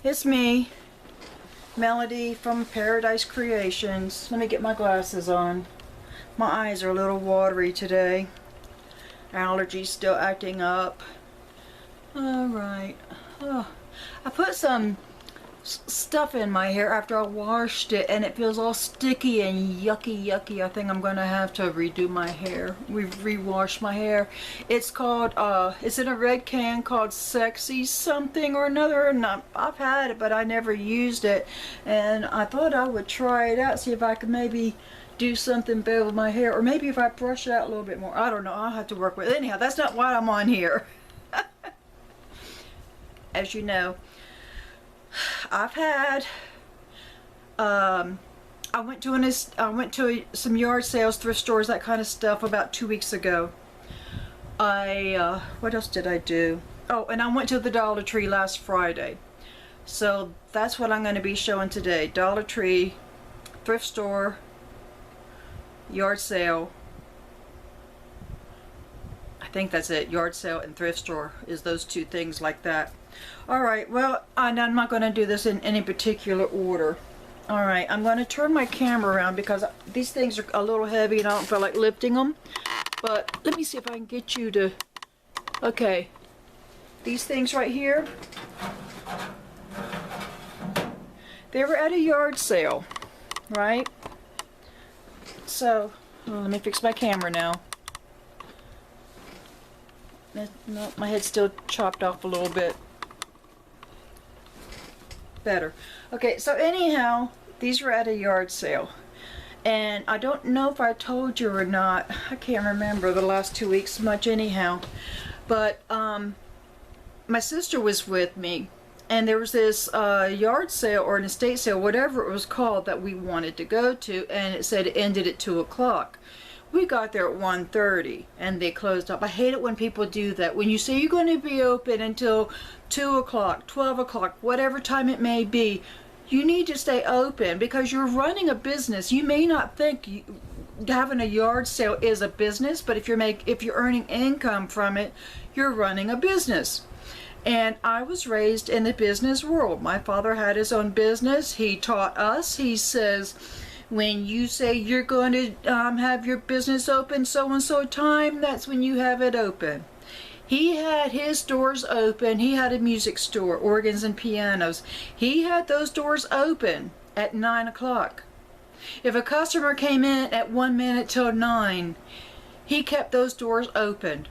It's me, Melody from Paradise Creations. Let me get my glasses on. My eyes are a little watery today. Allergies still acting up. Alright. Oh, I put some stuff in my hair after I washed it and it feels all sticky and yucky. I think I'm gonna have to redo my hair. Rewash my hair. It's called it's in a red can called Sexy something or another, and I've had it but I never used it, and I thought I would try it out, see if I could maybe do something better with my hair, or maybe if I brush it out a little bit more. I don't know, I'll have to work with it. Anyhow, that's not why I'm on here. As you know, I've had I went to some yard sales, thrift stores, that kind of stuff about 2 weeks ago. What else did I do? Oh, and I went to the Dollar Tree last Friday. So that's what I'm going to be showing today. Dollar Tree, thrift store, yard sale. I think that's it. Yard sale and thrift store is those two things like that. Alright, well, I'm not going to do this in any particular order. Alright, I'm going to turn my camera around because these things are a little heavy and I don't feel like lifting them. But let me see if I can get you to... Okay, these things right here, they were at a yard sale, right? So, let me fix my camera now. No, my head's still chopped off a little bit. Better. Okay, so anyhow, these were at a yard sale. And I don't know if I told you or not. I can't remember the last 2 weeks much anyhow. But my sister was with me. And there was this yard sale or an estate sale, whatever it was called, that we wanted to go to. And it said it ended at 2 o'clock. We got there at 1:30 and they closed up. I hate it when people do that. When you say you're going to be open until 2 o'clock, 12 o'clock, whatever time it may be, you need to stay open because you're running a business. You may not think having a yard sale is a business, but if you're earning income from it, you're running a business. And I was raised in the business world. My father had his own business. He taught us. He says, when you say you're going to have your business open so-and-so time, that's when you have it open. He had his doors open. He had a music store, organs and pianos. He had those doors open at 9 o'clock. If a customer came in at 1 minute till 9, he kept those doors open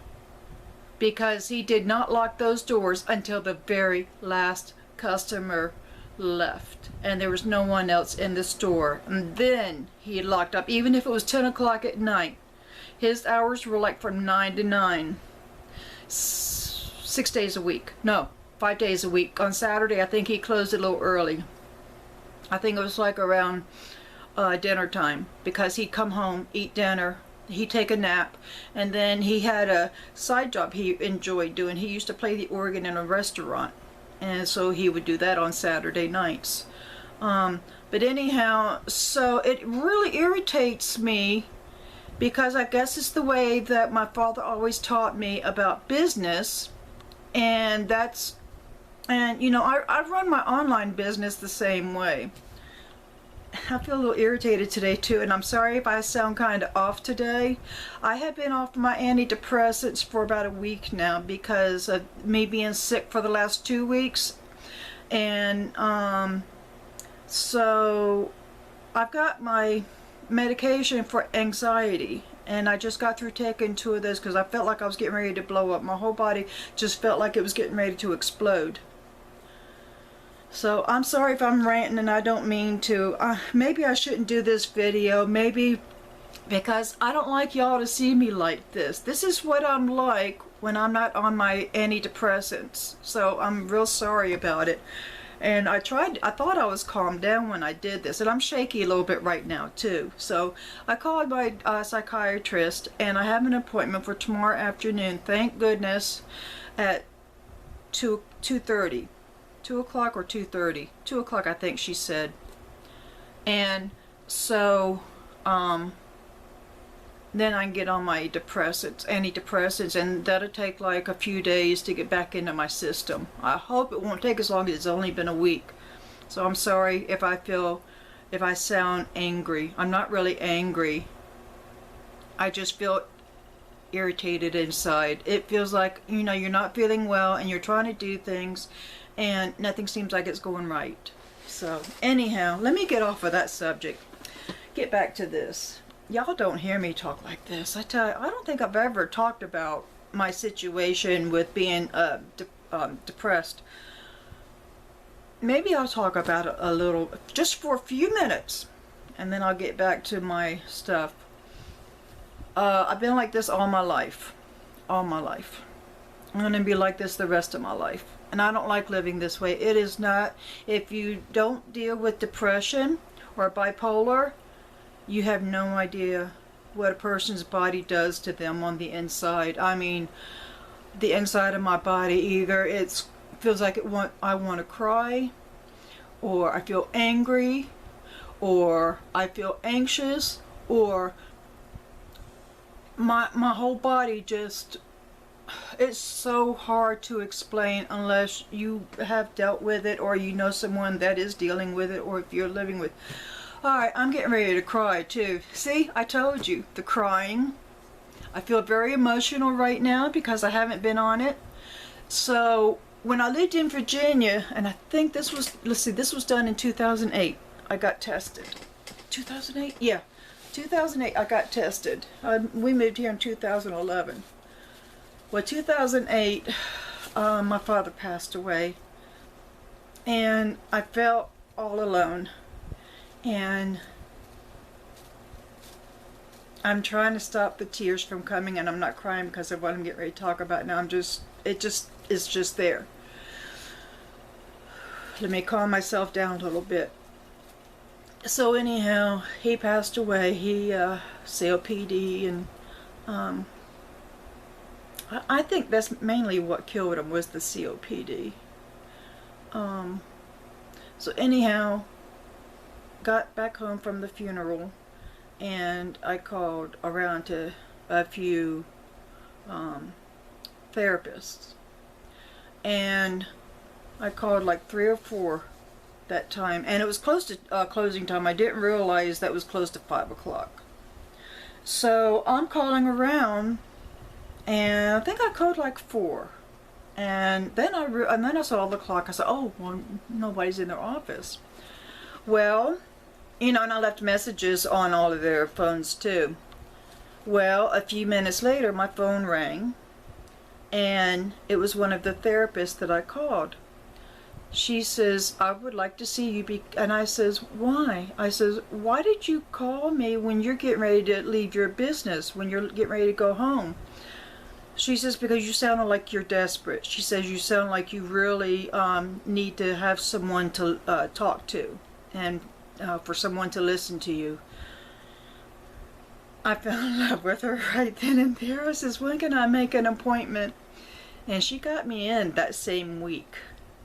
because he did not lock those doors until the very last customer left and there was no one else in the store, and then he locked up even if it was 10 o'clock at night. His hours were like from 9 to 9, 6 days a week, no, 5 days a week. On Saturday I think he closed a little early. I think it was like around dinner time, because he'd come home, eat dinner, he'd take a nap, and then he had a side job he enjoyed doing. He used to play the organ in a restaurant, and so he would do that on Saturday nights. But anyhow, so it really irritates me because I guess it's the way that my father always taught me about business, and you know, I run my online business the same way. I feel a little irritated today too, and I'm sorry if I sound kind of off today. I have been off my antidepressants for about a week now because of me being sick for the last 2 weeks, and so I've got my medication for anxiety, and I just got through taking 2 of those because I felt like I was getting ready to blow up. My whole body just felt like it was getting ready to explode. So I'm sorry if I'm ranting and I don't mean to. Maybe I shouldn't do this video, maybe because I don't like y'all to see me like this. This is what I'm like when I'm not on my antidepressants. So I'm real sorry about it. And I thought I was calmed down when I did this, and I'm shaky a little bit right now too. So I called my psychiatrist, and I have an appointment for tomorrow afternoon, thank goodness, at 2:30. 2 o'clock or 2:30? 2 o'clock, I think she said. And so then I can get on my antidepressants, and that'll take like a few days to get back into my system. I hope it won't take as long as it's only been a week. So I'm sorry if I sound angry. I'm not really angry. I just feel irritated inside. It feels like, you know, you're not feeling well and you're trying to do things and nothing seems like it's going right. So anyhow, let me get off of that subject. Get back to this. Y'all don't hear me talk like this. I tell you, I don't think I've ever talked about my situation with being depressed. Maybe I'll talk about it a little, just for a few minutes, and then I'll get back to my stuff. I've been like this all my life. All my life. I'm going to be like this the rest of my life. And I don't like living this way. It is not, if you don't deal with depression or bipolar, you have no idea what a person's body does to them on the inside. I mean, the inside of my body, either it feels like I want to cry, or I feel angry, or I feel anxious, or my whole body just, it's so hard to explain unless you have dealt with it or you know someone that is dealing with it, or if you're living with. Alright, I'm getting ready to cry too. See, I told you, the crying. I feel very emotional right now because I haven't been on it. So when I lived in Virginia, and I think this was, let's see, this was done in 2008. I got tested. 2008? Yeah. 2008 I got tested. We moved here in 2011. Well, 2008, my father passed away, and I felt all alone. And I'm trying to stop the tears from coming, and I'm not crying because of what I'm getting ready to talk about now. It's just there. Let me calm myself down a little bit. So anyhow, he passed away. He COPD, and I think that's mainly what killed him, was the COPD. So anyhow, got back home from the funeral, and I called around to a few therapists, and I called like 3 or 4 that time, and it was close to closing time. I didn't realize that was close to 5 o'clock. So I'm calling around, and I think I called like 4, and then I saw the clock. I said, oh, well, nobody's in their office. Well, you know, and I left messages on all of their phones too. Well, a few minutes later, my phone rang, and it was one of the therapists that I called. She says, I would like to see you, and I says, why? I says, why did you call me when you're getting ready to leave your business, when you're getting ready to go home? She says, because you sounded like you're desperate. She says, you sound like you really need to have someone to talk to, and for someone to listen to you. I fell in love with her right then and there. I says, when can I make an appointment? And she got me in that same week.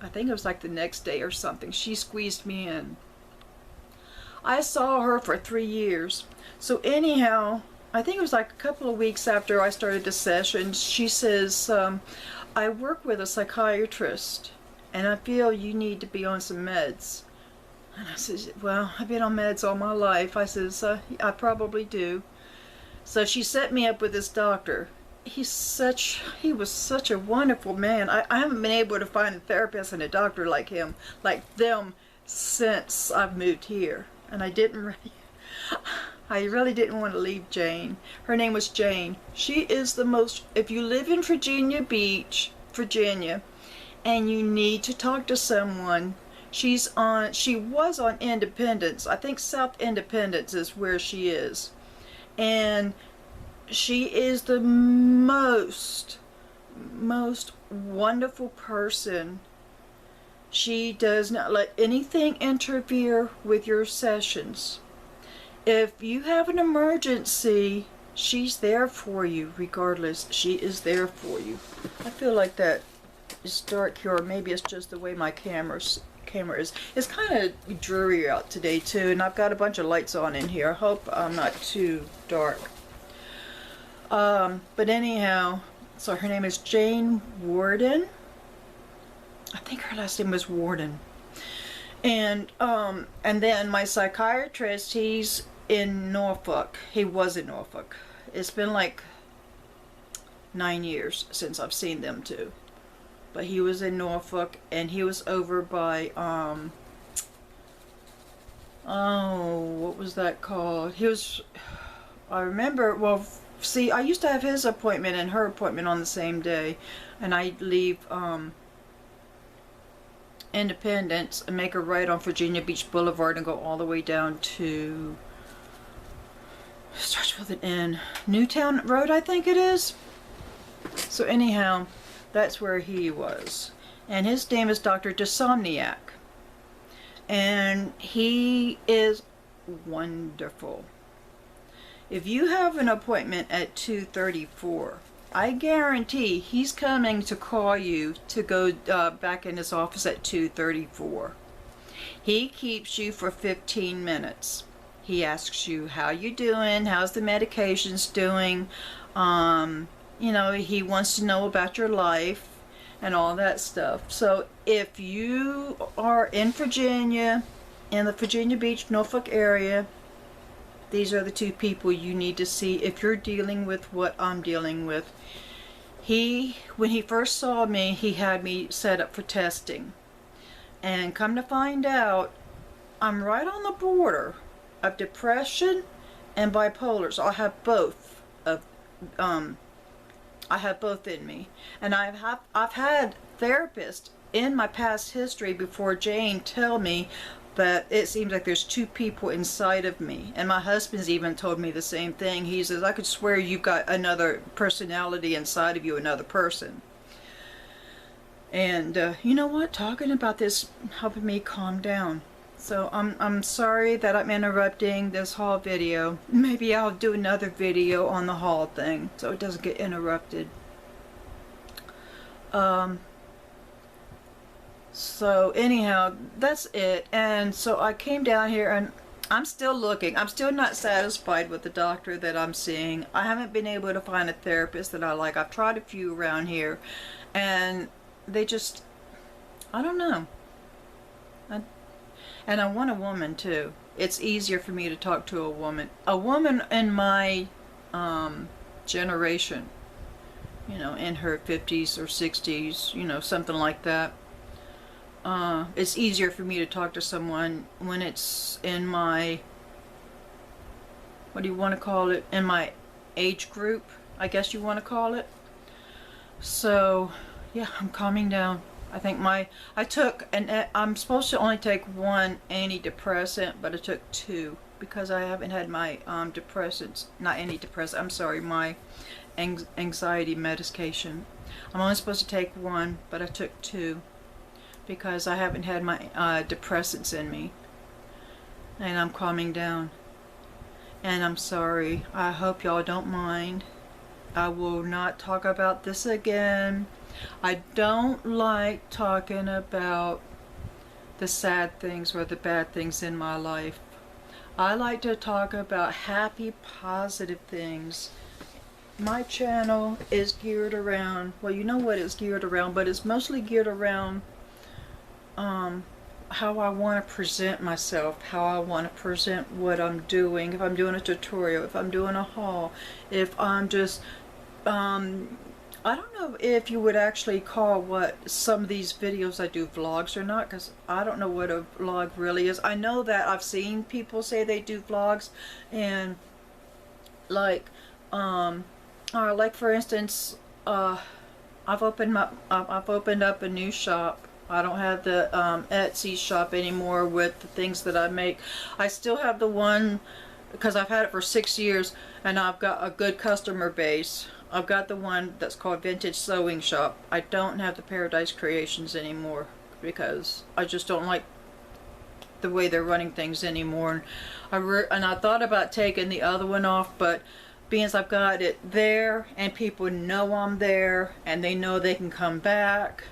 I think it was like the next day or something. She squeezed me in. I saw her for 3 years. So anyhow, I think it was like a couple of weeks after I started the session, she says, I work with a psychiatrist, and I feel you need to be on some meds. And I said, well, I've been on meds all my life. I says, I probably do. So she set me up with this doctor. He was such a wonderful man. I haven't been able to find a therapist and a doctor like him, like them, since I've moved here. And I really didn't want to leave Jane. Her name was Jane. She is the most, if you live in Virginia Beach, Virginia, and you need to talk to someone, she was on Independence. I think South Independence is where she is. And she is the most wonderful person. She does not let anything interfere with your sessions. If you have an emergency, she's there for you regardless. She is there for you. I feel like that is dark here, or maybe it's just the way my camera is. It's kind of dreary out today too, and I've got a bunch of lights on in here. I hope I'm not too dark. But anyhow, so her name is Jane Warden. I think her last name was Warden. And then my psychiatrist, he's in Norfolk. He was in Norfolk. It's been like 9 years since I've seen them two. But he was in Norfolk, and he was over by, oh, what was that called? I remember, well, see, I used to have his appointment and her appointment on the same day, and I'd leave, Independence and make a right on Virginia Beach Boulevard and go all the way down to, starts with an N, Newtown Road, I think it is. So anyhow, that's where he was, and his name is Dr. Desomniac, and he is wonderful. If you have an appointment at 2:34, I guarantee he's coming to call you to go back in his office at 2:34. He keeps you for 15 minutes. He asks you how you doing, how's the medications doing, you know, he wants to know about your life and all that stuff. So if you are in Virginia, in the Virginia Beach, Norfolk area, these are the two people you need to see if you're dealing with what I'm dealing with. When he first saw me, he had me set up for testing. And come to find out, I'm right on the border of depression and bipolar. So I have both in me. And I've had therapists in my past history before Jane tell me that it seems like there's two people inside of me. And my husband's even told me the same thing. He says, I could swear you've got another personality inside of you, another person. And you know what? Talking about this helping me calm down. So I'm sorry that I'm interrupting this haul video. Maybe I'll do another video on the haul thing so it doesn't get interrupted. So anyhow, that's it. And so I came down here, and I'm still looking. I'm still not satisfied with the doctor that I'm seeing. I haven't been able to find a therapist that I like. I've tried a few around here, and they just, I don't know. And I want a woman too. It's easier for me to talk to a woman. A woman in my generation, you know, in her 50s or 60s, you know, something like that. It's easier for me to talk to someone when it's in my, what do you want to call it, in my age group, I guess you want to call it. So yeah, I'm calming down. I think I'm supposed to only take one antidepressant, but I took two because I haven't had my my anxiety medication. I'm only supposed to take one, but I took two because I haven't had my depressants in me, and I'm calming down. And I'm sorry. I hope y'all don't mind. I will not talk about this again. I don't like talking about the sad things or the bad things in my life. I like to talk about happy, positive things. My channel is geared around, well, you know what it's geared around, but it's mostly geared around how I want to present myself, how I want to present what I'm doing, if I'm doing a tutorial, if I'm doing a haul, if I'm just, I don't know if you would actually call what some of these videos I do vlogs or not, because I don't know what a vlog really is. I know that I've seen people say they do vlogs, and like for instance, I've opened up a new shop. I don't have the Etsy shop anymore with the things that I make. I still have the one because I've had it for 6 years and I've got a good customer base. I've got the one that's called Vintage Sewing Shop. I don't have the Paradise Creations anymore because I just don't like the way they're running things anymore. And I thought about taking the other one off, but being as I've got it there and people know I'm there and they know they can come back,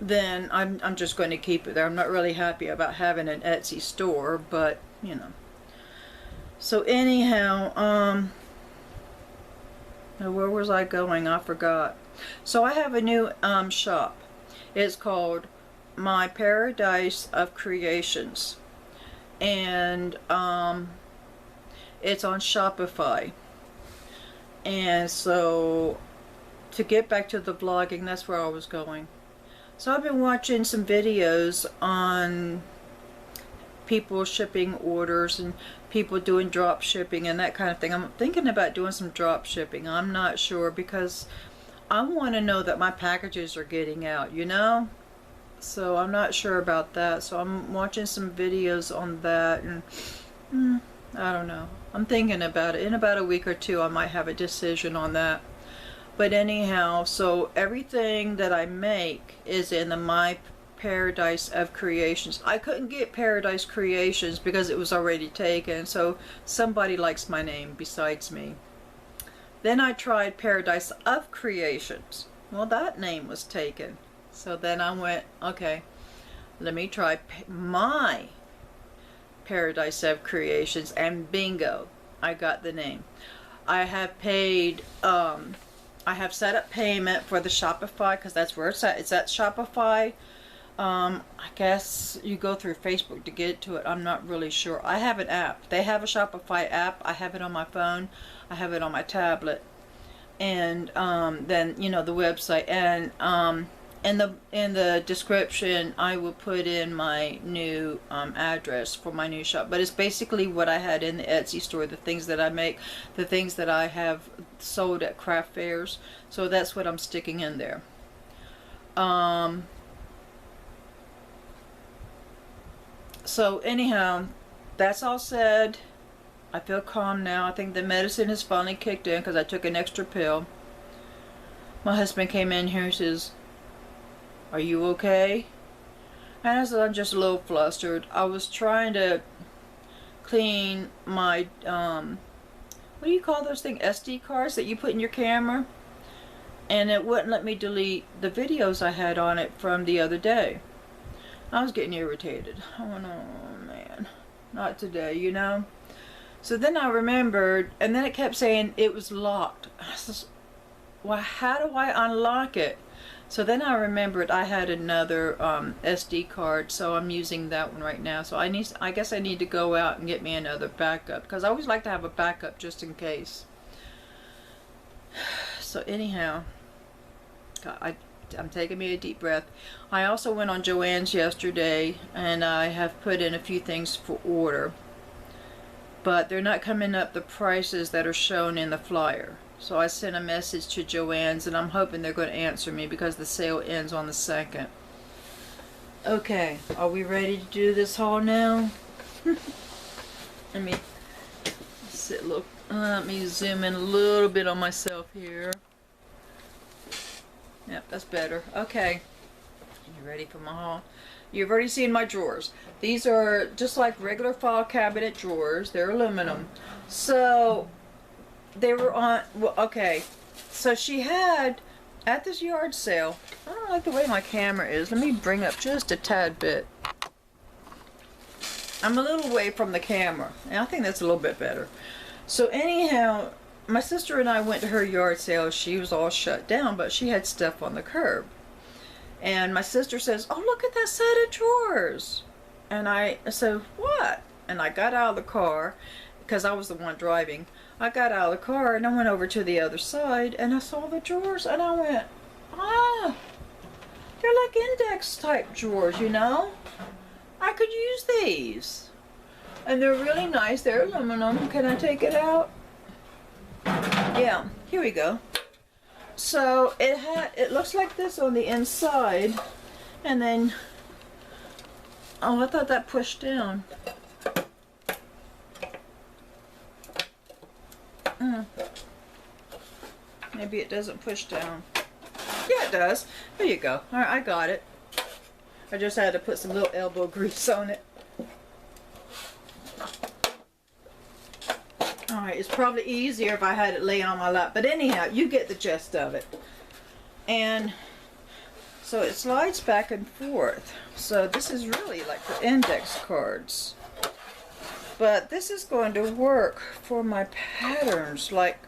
then I'm just going to keep it there. I'm not really happy about having an Etsy store, but you know. So anyhow, Now, where was I going? I forgot. So I have a new shop. It's called My Paradise of Creations, and it's on Shopify. And so, to get back to the vlogging, that's where I was going. So I've been watching some videos on people shipping orders and people doing drop shipping and that kind of thing. I'm thinking about doing some drop shipping. I'm not sure because I want to know that my packages are getting out, you know? So I'm not sure about that. So I'm watching some videos on that, and I don't know. I'm thinking about it. In about a week or two I might have a decision on that. But anyhow, so everything that I make is in the My Paradise of Creations. I couldn't get Paradise Creations because it was already taken, so somebody likes my name besides me. Then I tried Paradise of Creations. Well, that name was taken. So then I went, okay, let me try My Paradise of Creations, and bingo, I got the name. I have paid, I have set up payment for the Shopify because that's where it's at. It's at Shopify. I guess you go through Facebook to get to it. I'm not really sure. I have an app. They have a Shopify app. I have it on my phone. I have it on my tablet. And then, you know, the website. And in the description, I will put in my new address for my new shop. But it's basically what I had in the Etsy store, the things that I make, the things that I have sold at craft fairs. So that's what I'm sticking in there. So anyhow, that's all said. I feel calm now. I think the medicine has finally kicked in because I took an extra pill. My husband came in here and says, "Are you okay?" And I said, "I'm just a little flustered. I was trying to clean my, what do you call those things? SD cards that you put in your camera? And it wouldn't let me delete the videos I had on it from the other day." I was getting irritated. I went, oh man, not today, you know? So then I remembered, and then it kept saying it was locked. I said, well, how do I unlock it? So then I remembered I had another SD card, so I'm using that one right now. So I guess I need to go out and get me another backup, because I always like to have a backup just in case. So anyhow, I'm taking me a deep breath. I also went on Joann's yesterday, and I have put in a few things for order, but they're not coming up the prices that are shown in the flyer. So I sent a message to Joann's, and I'm hoping they're going to answer me because the sale ends on the 2nd. Okay, are we ready to do this haul now? Let me sit. Look, let me zoom in a little bit on myself here. Yep, that's better. Okay. You ready for my haul? You've already seen my drawers. These are just like regular file cabinet drawers. They're aluminum. So, they were on, well, okay. So she had, at this yard sale, I don't like the way my camera is. Let me bring up just a tad bit. I'm a little away from the camera. And I think that's a little bit better. So anyhow, my sister and I went to her yard sale. She was all shut down, but she had stuff on the curb. And my sister says, "Oh, look at that set of drawers." And I said, "What?" And I got out of the car, because I was the one driving. I got out of the car and I went over to the other side and I saw the drawers and I went, ah, they're like index type drawers, you know? I could use these. And they're really nice. They're aluminum. Can I take it out? Yeah, here we go. So it looks like this on the inside, and then, oh, I thought that pushed down. Maybe it doesn't push down. Yeah, it does. There you go. All right, I got it. I just had to put some little elbow grease on it. Alright, it's probably easier if I had it lay on my lap. But anyhow, you get the gist of it. And so it slides back and forth. So this is really like the index cards. But this is going to work for my patterns. Like,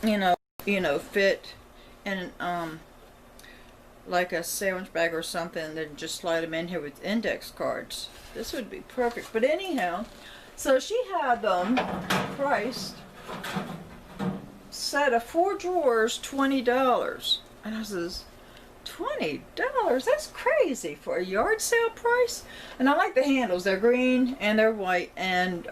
you know, fit in like a sandwich bag or something, then just slide them in here with index cards. This would be perfect. But anyhow, so she had them priced, set of 4 drawers, $20. And I says, $20? That's crazy for a yard sale price. And I like the handles. They're green and they're white. And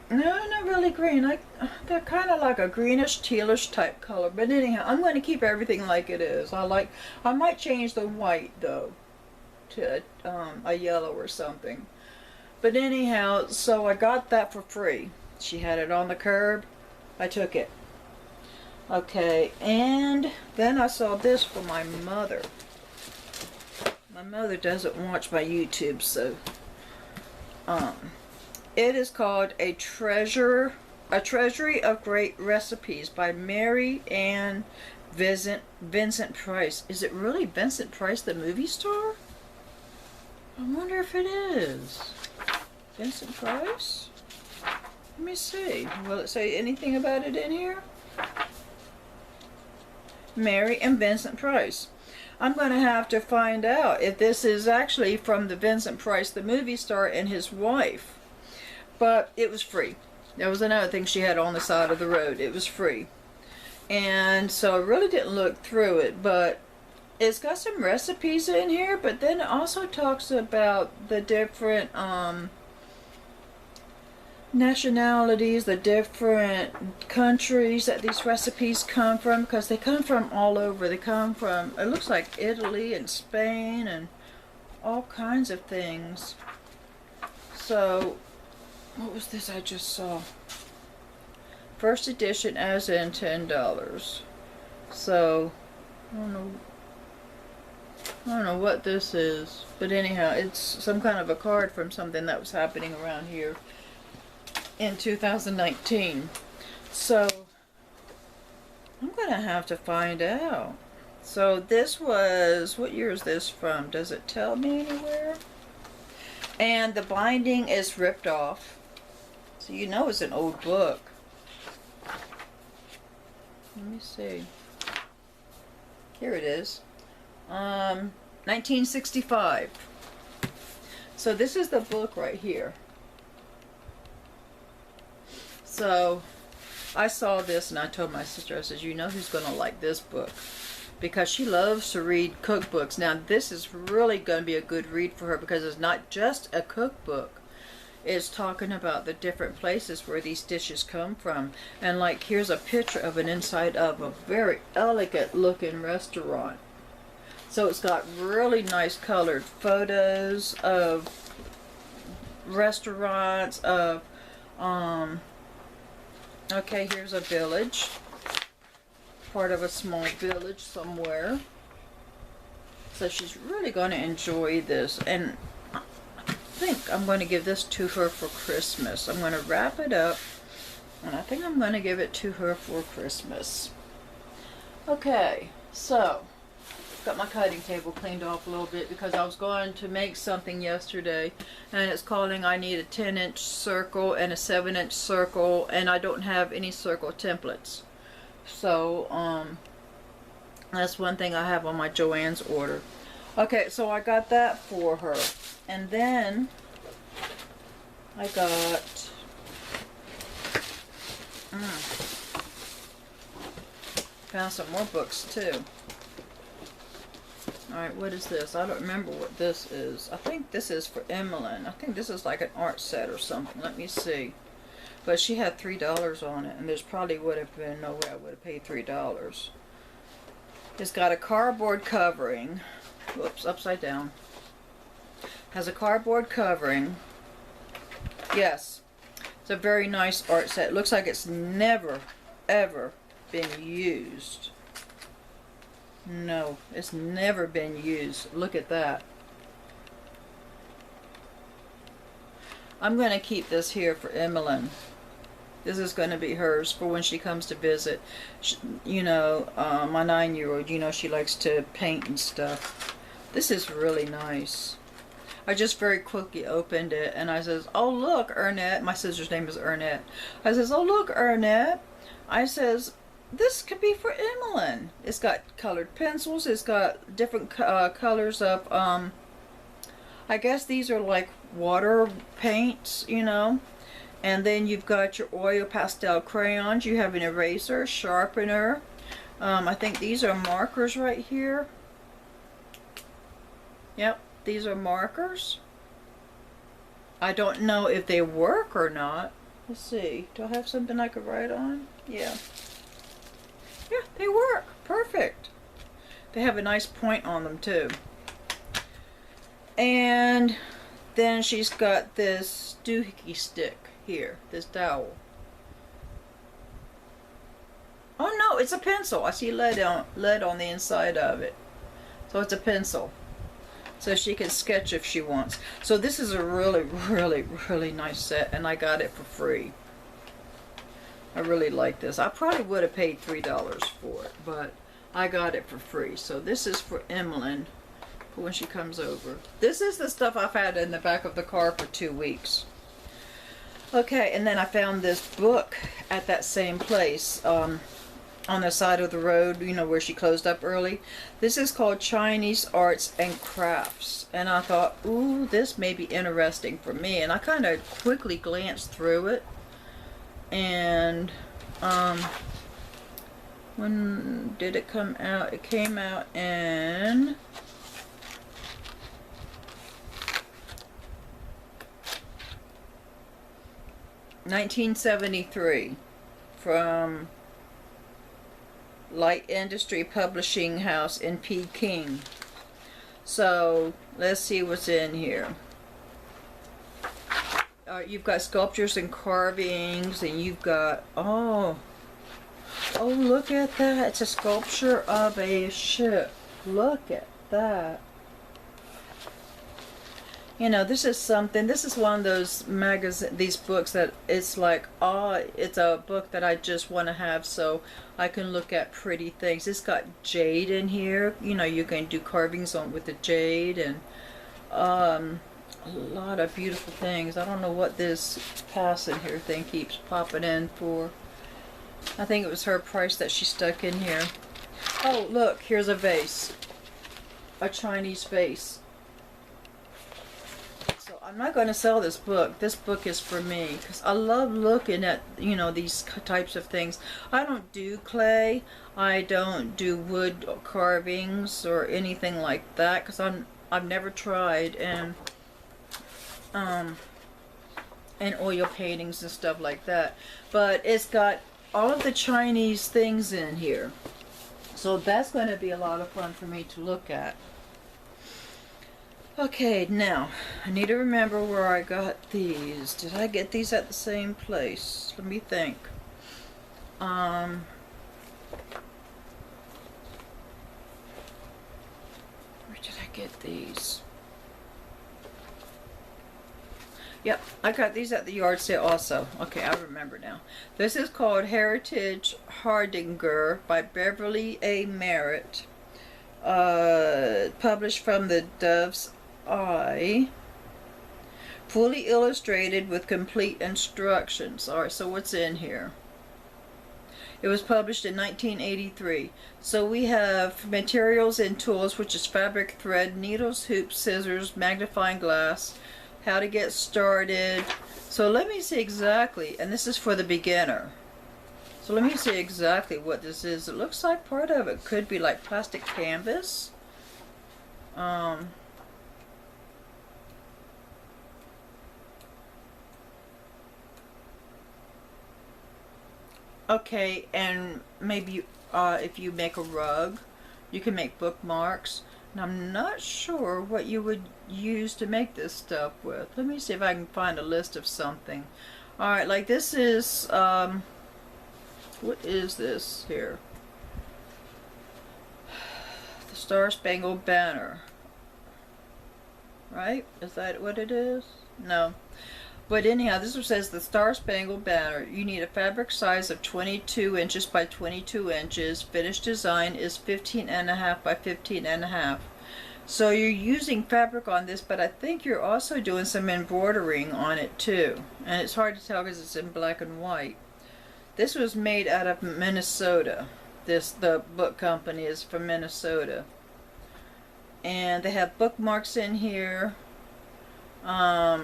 no, not really green. They're kind of like a greenish, tealish type color. But anyhow, I'm going to keep everything like it is. I might change the white though to a yellow or something. But anyhow, so I got that for free. She had it on the curb. I took it. Okay, and then I saw this for my mother. My mother doesn't watch my YouTube, so it is called A Treasury of Great Recipes by Mary Ann Vincent Price. Is it really Vincent Price, the movie star? I wonder if it is. Vincent Price? Let me see. Will it say anything about it in here? Mary and Vincent Price. I'm going to have to find out if this is actually from the Vincent Price, the movie star, and his wife. But it was free. That was another thing she had on the side of the road. It was free. And so I really didn't look through it, but it's got some recipes in here, but then it also talks about the different nationalities, the different countries that these recipes come from, because they come from all over. They come from, it looks like Italy and Spain and all kinds of things. So what was this I just saw? First edition as in $10. So I don't know what this is, but anyhow, it's some kind of a card from something that was happening around here in 2019. So I'm gonna have to find out. So this was, what year is this from? Does it tell me anywhere? And the binding is ripped off. So you know it's an old book. Let me see. Here it is. 1965. So this is the book right here. So I saw this and I told my sister, I said, you know who's going to like this book? Because she loves to read cookbooks. Now this is really going to be a good read for her because it's not just a cookbook. It's talking about the different places where these dishes come from. And like here's a picture of an inside of a very elegant looking restaurant. So it's got really nice colored photos of restaurants, of okay, here's a village, part of a small village somewhere. So she's really going to enjoy this, and I think I'm going to give this to her for Christmas. I'm going to wrap it up, and I think I'm going to give it to her for Christmas. Okay, so got my cutting table cleaned off a little bit because I was going to make something yesterday, and it's calling I need a 10-inch circle and a 7-inch circle, and I don't have any circle templates. So that's one thing I have on my Joann's order. Okay, so I got that for her, and then I got found some more books too. Alright, what is this? I don't remember what this is. I think this is for Emmeline. I think this is like an art set or something. Let me see. But she had $3 on it, and there's probably would have been no way I would have paid $3. It's got a cardboard covering. Whoops, upside down. Has a cardboard covering. Yes. It's a very nice art set. It looks like it's never, ever been used. No, it's never been used. Look at that. I'm going to keep this here for Emmeline. This is going to be hers for when she comes to visit. You know, my 9-year-old, you know, she likes to paint and stuff. This is really nice. I just very quickly opened it and I says, oh look, Ernette. My sister's name is Ernette. I says, oh look, Ernette. I says, this could be for Emmeline. It's got colored pencils. It's got different colors of, I guess these are like water paints, you know. And then you've got your oil pastel crayons. You have an eraser, sharpener. I think these are markers right here. Yep, these are markers. I don't know if they work or not. Let's see. Do I have something I could write on? Yeah. Yeah, they work. Perfect. They have a nice point on them too. And then she's got this doohickey stick here, this dowel. Oh no, it's a pencil. I see lead on the inside of it. So it's a pencil. So she can sketch if she wants. So this is a really, really, really nice set, and I got it for free. I really like this. I probably would have paid $3 for it, but I got it for free. So this is for Emmeline for when she comes over. This is the stuff I've had in the back of the car for 2 weeks. Okay, and then I found this book at that same place. On the side of the road, you know, where she closed up early. This is called Chinese Arts and Crafts. And I thought, ooh, this may be interesting for me. And I kind of quickly glanced through it. And, when did it come out? It came out in... $1973 from Light Industry Publishing House in Peking. So let's see what's in here. You've got sculptures and carvings, and you've got oh look at that! It's a sculpture of a ship. Look at that. You know, this is something, this is one of those these books that it's like, oh, it's a book that I just want to have so I can look at pretty things. It's got jade in here. You know, you can do carvings on with the jade, and a lot of beautiful things. I don't know what this pass in here thing keeps popping in for. I think it was her price that she stuck in here. Oh, look, here's a vase. A Chinese vase. I'm not going to sell this book. This book is for me because I love looking at, you know, these types of things. I don't do clay. I don't do wood carvings or anything like that because I've never tried, and oil paintings and stuff like that. But it's got all of the Chinese things in here. So that's going to be a lot of fun for me to look at. Okay, now, I need to remember where I got these. Did I get these at the same place? Let me think. Where did I get these? Yep, I got these at the yard sale also. Okay, I remember now. This is called Heritage Hardinger by Beverly A. Merritt. Published from the Dove's Eye. Fully illustrated with complete instructions. Alright, so what's in here? It was published in 1983. So we have materials and tools, which is fabric, thread, needles, hoops, scissors, magnifying glass, how to get started. So let me see exactly, and this is for the beginner. So let me see exactly what this is. It looks like part of it could be like plastic canvas. Okay, and maybe if you make a rug, you can make bookmarks. And I'm not sure what you would use to make this stuff with. Let me see if I can find a list of something. Alright, like this is, what is this here? The Star Spangled Banner. Right? Is that what it is? No. But anyhow, this one says the Star Spangled Banner. You need a fabric size of 22 inches by 22 inches. Finished design is 15.5 by 15.5. So you're using fabric on this, but I think you're also doing some embroidering on it too. And it's hard to tell because it's in black and white. This was made out of Minnesota. The book company is from Minnesota. And they have bookmarks in here. I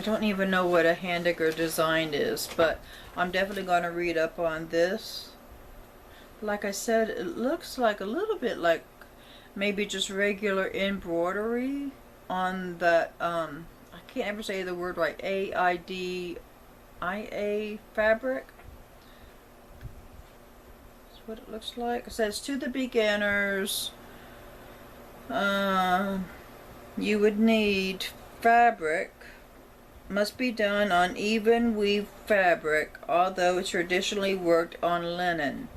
don't even know what a Handegger design is, but I'm definitely going to read up on this. Like I said, it looks like a little bit like maybe just regular embroidery on that, I can't ever say the word right, AIDIA fabric. That's what it looks like. It says, to the beginners, you would need fabric, must be done on even weave fabric, although it's traditionally worked on linen.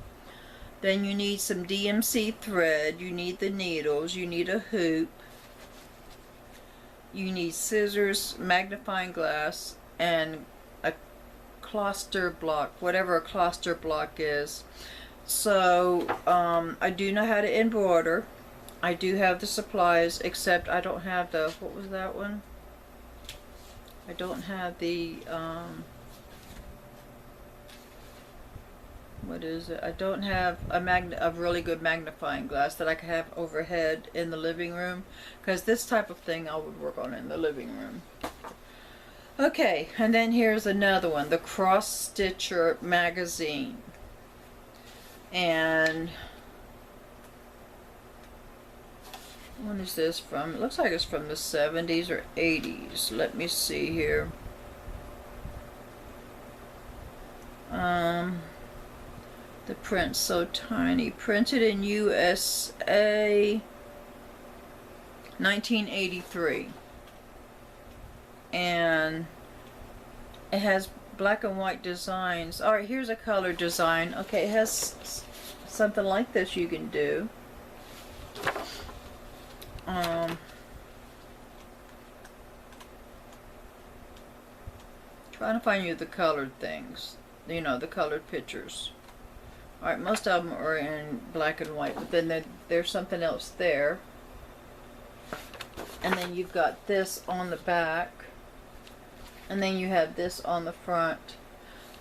Then you need some DMC thread, you need the needles, you need a hoop, you need scissors, magnifying glass, and a cluster block, whatever a cluster block is. So I do know how to embroider. I do have the supplies, except I don't have the, what was that one? I don't have the, what is it? I don't have a really good magnifying glass that I could have overhead in the living room, because this type of thing I would work on in the living room. Okay, and then here's another one, the Cross Stitcher magazine. And when is this from? It looks like it's from the 70s or 80s. Let me see here. The print's so tiny. Printed in USA, 1983. And it has black and white designs. Alright, here's a color design. Okay, it has something like this you can do. Trying to find you the colored things. You know, the colored pictures. Alright, most of them are in black and white, but then there's something else there. And then you've got this on the back. And then you have this on the front.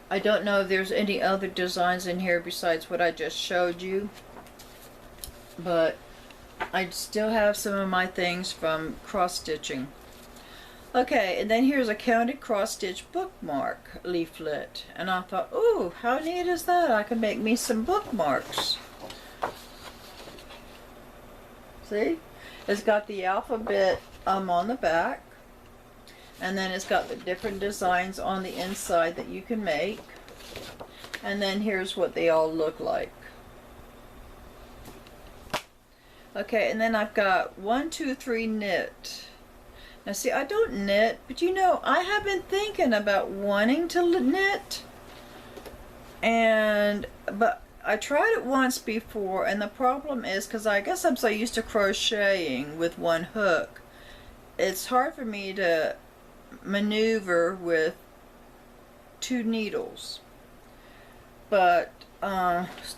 I don't know if there's any other designs in here besides what I just showed you. But I still have some of my things from cross stitching. Okay, and then here's a counted cross stitch bookmark leaflet. And I thought, ooh, how neat is that? I can make me some bookmarks. See? It's got the alphabet on the back. And then it's got the different designs on the inside that you can make. And then here's what they all look like. Okay, and then I've got 1, 2, 3 knit. Now see, I don't knit, but you know, I have been thinking about wanting to knit. But I tried it once before, and the problem is, because I guess I'm so used to crocheting with one hook, it's hard for me to maneuver with 2 needles. But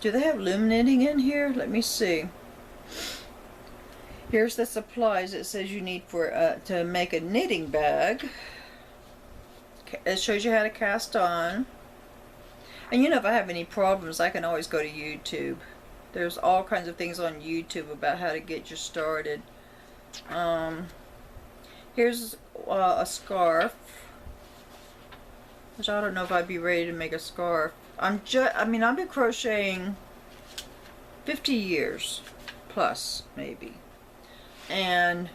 do they have loom knitting in here? Let me see. Here's the supplies it says you need for to make a knitting bag. It shows you how to cast on. And you know, if I have any problems, I can always go to YouTube. There's all kinds of things on YouTube about how to get you started. Here's a scarf, which I don't know if I'd be ready to make a scarf. I mean, I've been crocheting 50 years plus, maybe. And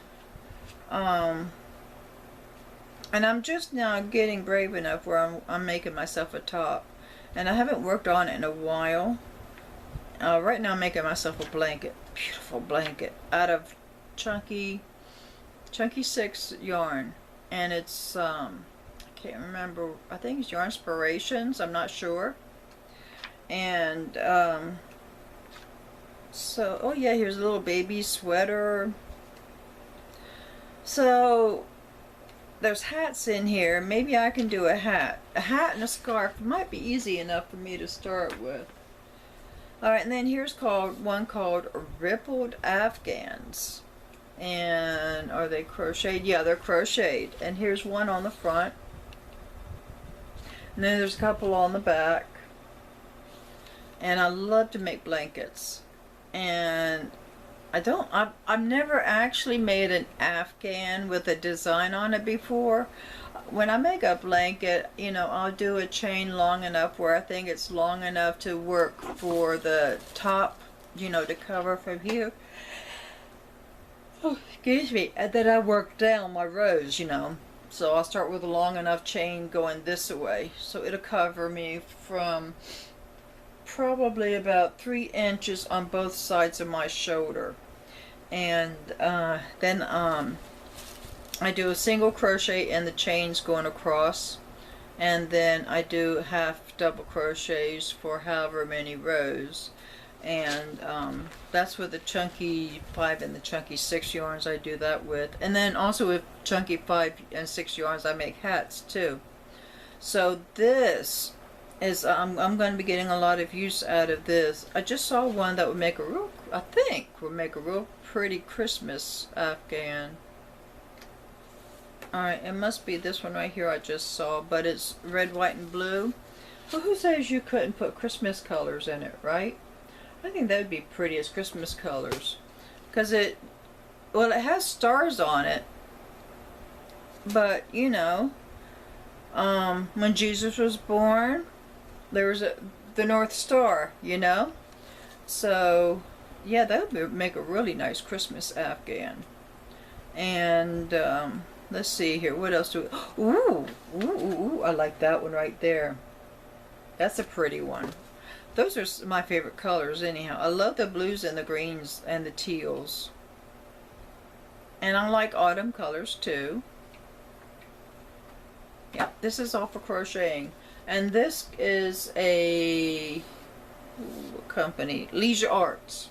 I'm just now getting brave enough where I'm making myself a top. And I haven't worked on it in a while. Right now I'm making myself a blanket. Beautiful blanket. Out of Chunky 6 yarn. And it's, I can't remember, I think it's Yarn Inspirations, I'm not sure. And, so, oh yeah, here's a little baby sweater. So, there's hats in here. Maybe I can do a hat. A hat and a scarf might be easy enough for me to start with. All right, and then here's one called Rippled Afghans. And are they crocheted? Yeah, they're crocheted. And here's one on the front. And then there's a couple on the back. And I love to make blankets. And I've never actually made an Afghan with a design on it before. When I make a blanket, you know, I'll do a chain long enough where I think it's long enough to work for the top, you know, to cover from here. Oh, excuse me. And then I work down my rows, you know. So I'll start with a long enough chain going this way. So it'll cover me from probably about 3 inches on both sides of my shoulder. And then I do a single crochet in the chains going across, and then I do half double crochets for however many rows, and that's with the chunky 5 and the chunky 6 yarns I do that with. And then also with chunky 5 and 6 yarns I make hats too. So this is I'm going to be getting a lot of use out of this. I just saw one that would make a real, I think would make a real pretty Christmas Afghan. Alright, it must be this one right here I just saw, but it's red, white, and blue. Well, who says you couldn't put Christmas colors in it, right? I think that would be pretty as Christmas colors. Because it has stars on it. But, you know, when Jesus was born, there was the North Star, you know? So, yeah, that would make a really nice Christmas Afghan. And, let's see here. What else do we... Ooh, I like that one right there. That's a pretty one. Those are my favorite colors anyhow. I love the blues and the greens and the teals. And I like autumn colors too. Yeah, this is all for crocheting. And this is a company, Leisure Arts.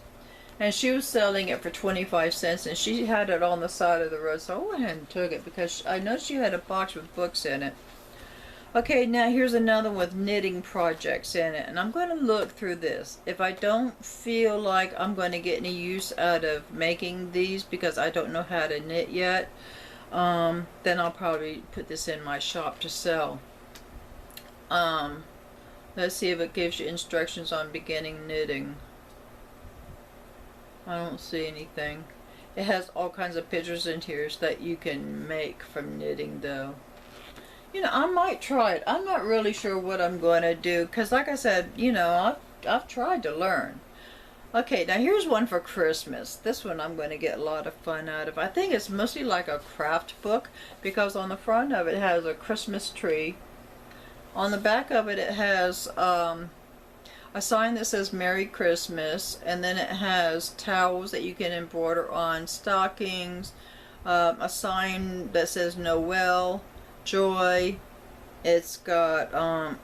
And she was selling it for 25 cents, and she had it on the side of the road, so I went ahead and took it because I know she had a box with books in it. Okay, now here's another one with knitting projects in it, and I'm going to look through this. If I don't feel like I'm going to get any use out of making these because I don't know how to knit yet, then I'll probably put this in my shop to sell. Let's see if it gives you instructions on beginning knitting. I don't see anything. It has all kinds of pictures in here that you can make from knitting though. You know, I might try it. I'm not really sure what I'm going to do because like I said, you know, I've tried to learn. Okay, now here's one for Christmas. This one I'm going to get a lot of fun out of. I think it's mostly like a craft book because on the front of it has a Christmas tree. On the back of it, it has a sign that says Merry Christmas, and then it has towels that you can embroider on stockings, a sign that says Noel, Joy. It's got all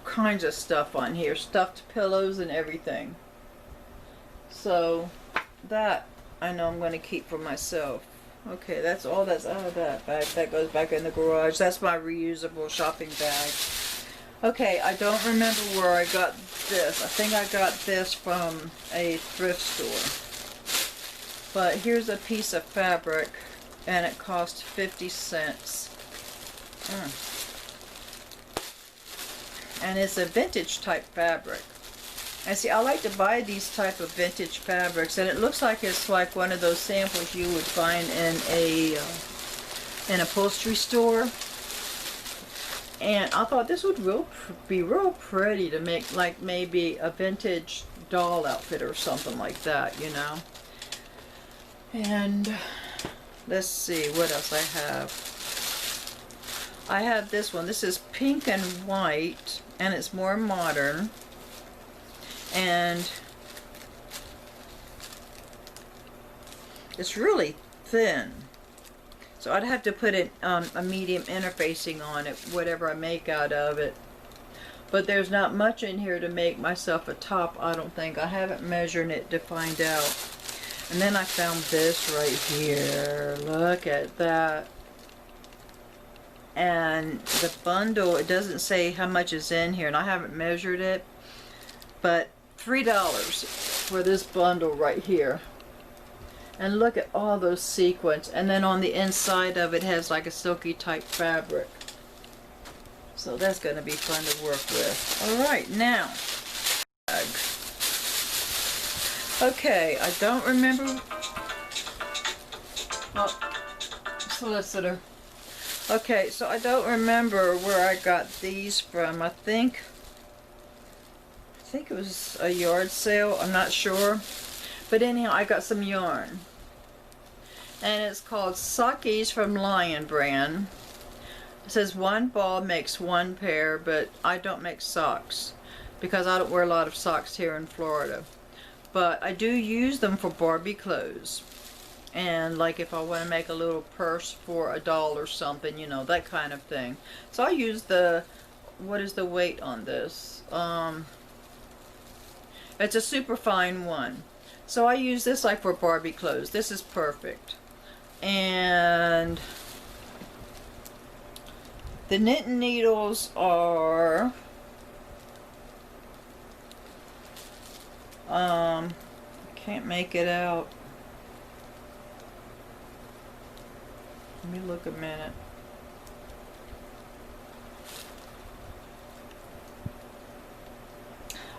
kinds of stuff on here, stuffed pillows and everything. So that I know I'm going to keep for myself. Okay, that's all that's out of that bag. That goes back in the garage. That's my reusable shopping bag. Okay, I don't remember where I got this. I think I got this from a thrift store. But here's a piece of fabric, and it cost 50 cents. And it's a vintage type fabric. And see, I like to buy these type of vintage fabrics, and it looks like it's like one of those samples you would find in an upholstery store. And I thought this would be real pretty to make like maybe a vintage doll outfit or something like that, you know. And let's see what else I have. I have this one. This is pink and white, and it's more modern. And it's really thin. So I'd have to put a medium interfacing on it, whatever I make out of it. But there's not much in here to make myself a top, I don't think. I haven't measured it to find out. And then I found this right here. Look at that. And the bundle, it doesn't say how much is in here, and I haven't measured it. But $3 for this bundle right here. And look at all those sequins. And then on the inside of it has like a silky type fabric. So that's going to be fun to work with. Alright, now. Okay, I don't remember. Oh, solicitor. Okay, so I don't remember where I got these from. I think it was a yard sale. I'm not sure. But anyhow, I got some yarn. And it's called Sakis from Lion brand. It says one ball makes one pair, but I don't make socks because I don't wear a lot of socks here in Florida. But I do use them for Barbie clothes. And like if I want to make a little purse for a doll or something, you know, that kind of thing. So I use the, what is the weight on this? It's a super fine one. So I use this like for Barbie clothes. This is perfect. And the knitting needles are I can't make it out. Let me look a minute.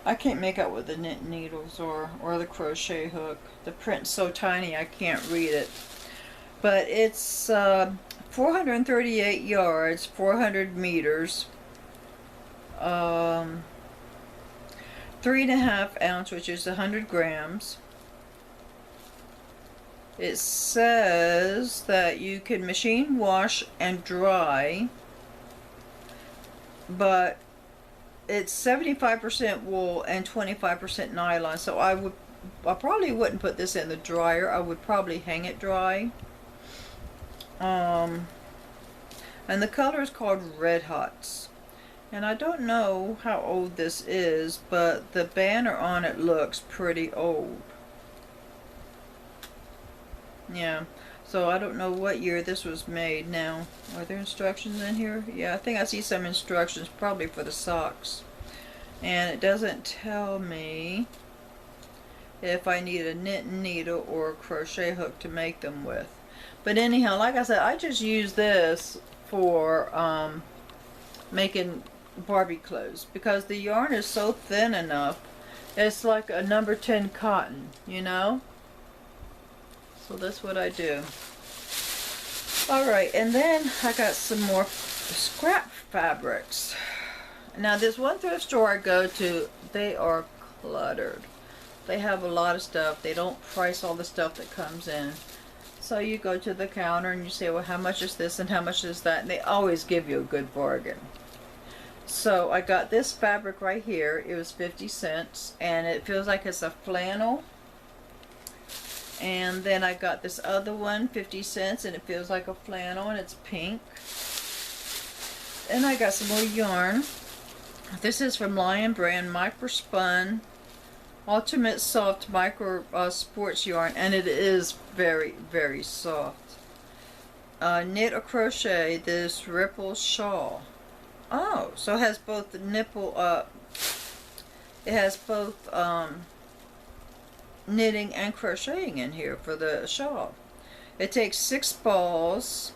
I can't make out what the knit needles are or the crochet hook. The print's so tiny I can't read it. But it's 438 yards, 400 meters, 3.5 ounce, which is 100 grams. It says that you can machine wash and dry, but it's 75% wool and 25% nylon. So I probably wouldn't put this in the dryer. I would probably hang it dry. And the color is called Red Hots. And I don't know how old this is, but the banner on it looks pretty old. Yeah, so I don't know what year this was made. Now, are there instructions in here? Yeah, I think I see some instructions, probably for the socks. And it doesn't tell me if I need a knit needle or a crochet hook to make them with. But anyhow, like I said, I just use this for making Barbie clothes because the yarn is so thin enough. It's like a number 10 cotton, you know? So that's what I do. Alright, and then I got some more scrap fabrics. Now this one thrift store I go to, they are cluttered. They have a lot of stuff. They don't price all the stuff that comes in. So you go to the counter and you say, well, how much is this and how much is that? And they always give you a good bargain. So I got this fabric right here. It was 50 cents and it feels like it's a flannel. And then I got this other one, 50 cents, and it feels like a flannel, and it's pink. And I got some more yarn. This is from Lion brand, Microspun Ultimate Soft Micro Sports Yarn, and it is very, very soft. Knit or crochet this ripple shawl. Oh, so it has both the nipple, it has both, knitting and crocheting in here for the shawl. It takes 6 balls.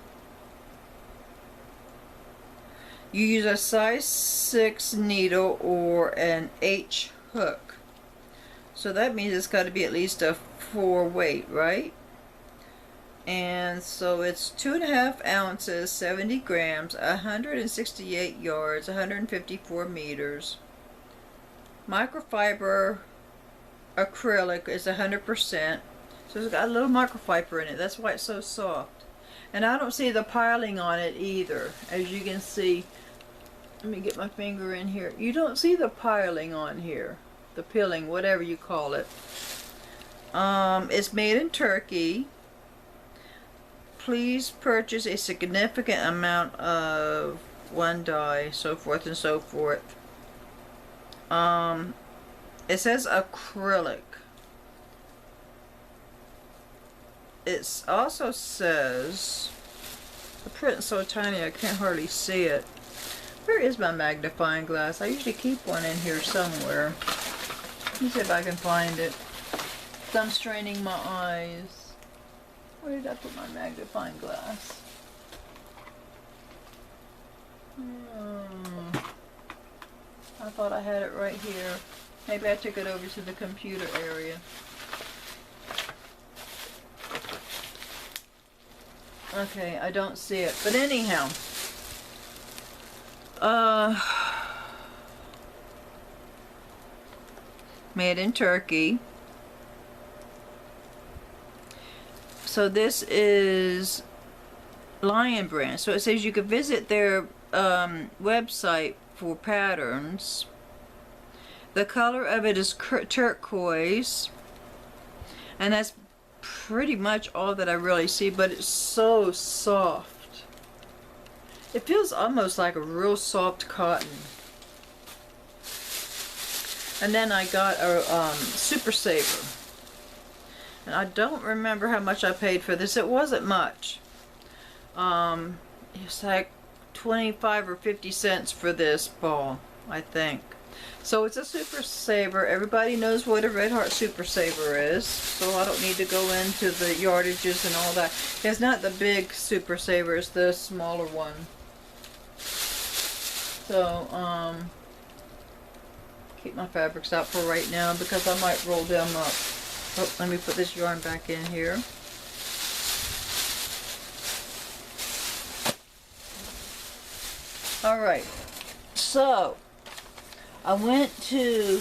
You use a size 6 needle or an H hook. So that means it's got to be at least a 4 weight, right? And so it's 2.5 ounces, 70 grams, 168 yards, 154 meters. Microfiber acrylic is 100%, so it's got a little microfiber in it. That's why it's so soft. And I don't see the piling on it either. As you can see, let me get my finger in here. You don't see the piling on here, the pilling, whatever you call it. It's made in Turkey. Please purchase a significant amount of one dye, so forth and so forth. It says acrylic. It also says, the print's so tiny I can't hardly see it. Where is my magnifying glass? I usually keep one in here somewhere. Let me see if I can find it. I'm straining my eyes. Where did I put my magnifying glass? I thought I had it right here. Maybe I took it over to the computer area. Okay, I don't see it. But anyhow. Made in Turkey. So this is Lion Brand. So it says you could visit their website for patterns. The color of it is turquoise, and that's pretty much all that I really see, but it's so soft. It feels almost like a real soft cotton. And then I got a Super Saver, and I don't remember how much I paid for this. It wasn't much. It's like 25 or 50 cents for this ball, I think. So it's a Super Saver. Everybody knows what a Red Heart Super Saver is, so I don't need to go into the yardages and all that. It's not the big Super Saver, it's the smaller one. So, keep my fabrics out for right now because I might roll them up. Oh, let me put this yarn back in here. Alright, so I went to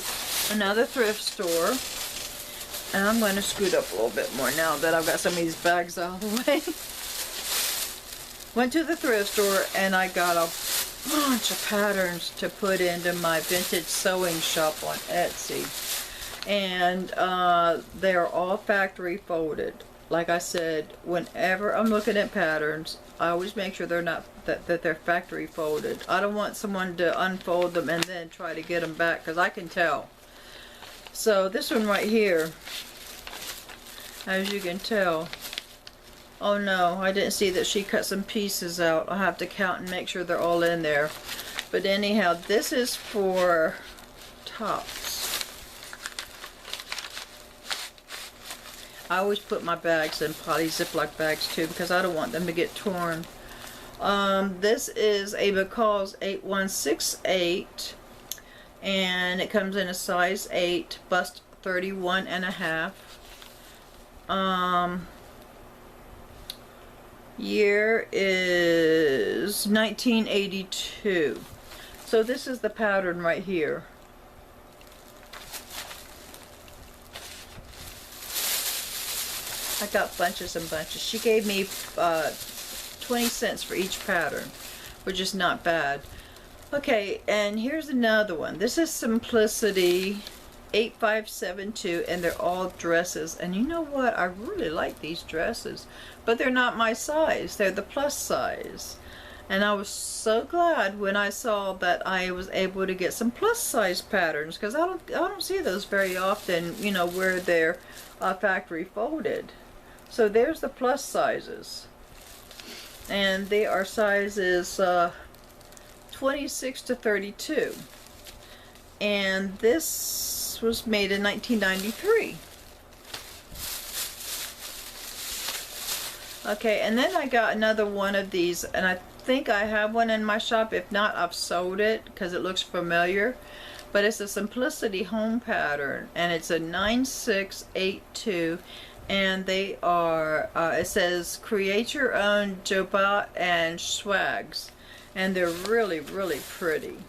another thrift store, and I'm going to scoot up a little bit more now that I've got some of these bags out of the way. Went to the thrift store and I got a bunch of patterns to put into my vintage sewing shop on Etsy, and they're all factory folded. Like I said, whenever I'm looking at patterns, I always make sure they're not that they're factory folded. I don't want someone to unfold them and then try to get them back, because I can tell. So this one right here, as you can tell, oh no, I didn't see that she cut some pieces out. I'll have to count and make sure they're all in there. But anyhow, this is for tops. I always put my bags in poly Ziploc bags too, because I don't want them to get torn. This is a McCall's 8168, and it comes in a size 8, bust 31.5. Year is 1982. So this is the pattern right here. I got bunches and bunches. She gave me 20 cents for each pattern, which is not bad. Okay, and here's another one. This is Simplicity 8572, and they're all dresses. And you know what? I really like these dresses, but they're not my size. They're the plus size. And I was so glad when I saw that I was able to get some plus size patterns, because I don't see those very often, you know, where they're factory folded. So there's the plus sizes, and they are sizes 26 to 32, and this was made in 1993. Okay, and then I got another one of these, and I think I have one in my shop. If not, I've sold it because it looks familiar. But it's a Simplicity home pattern, and it's a 9682, and they are, it says create your own jobat and swags, and they're really, really pretty.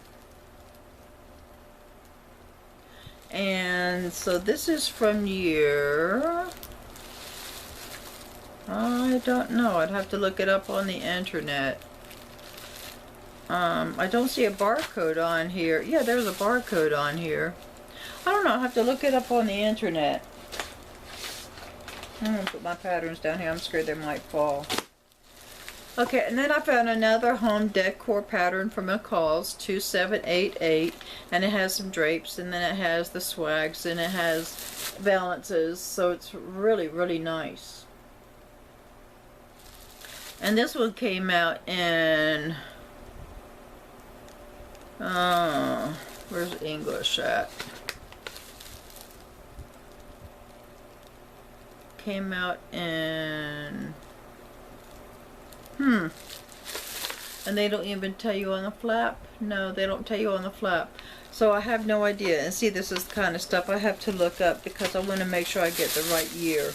And so this is from year, I don't know, I'd have to look it up on the internet. I don't see a barcode on here. Yeah, there's a barcode on here. I don't know, I'll have to look it up on the internet. I'm going to put my patterns down here. I'm scared they might fall. Okay, and then I found another home decor pattern from McCall's 2788, and it has some drapes, and then it has the swags, and it has valances, so it's really, really nice. And this one came out in, where's English at? came out in, and they don't even tell you on the flap. No, they don't tell you on the flap. So I have no idea. And see, this is the kind of stuff I have to look up because I want to make sure I get the right year.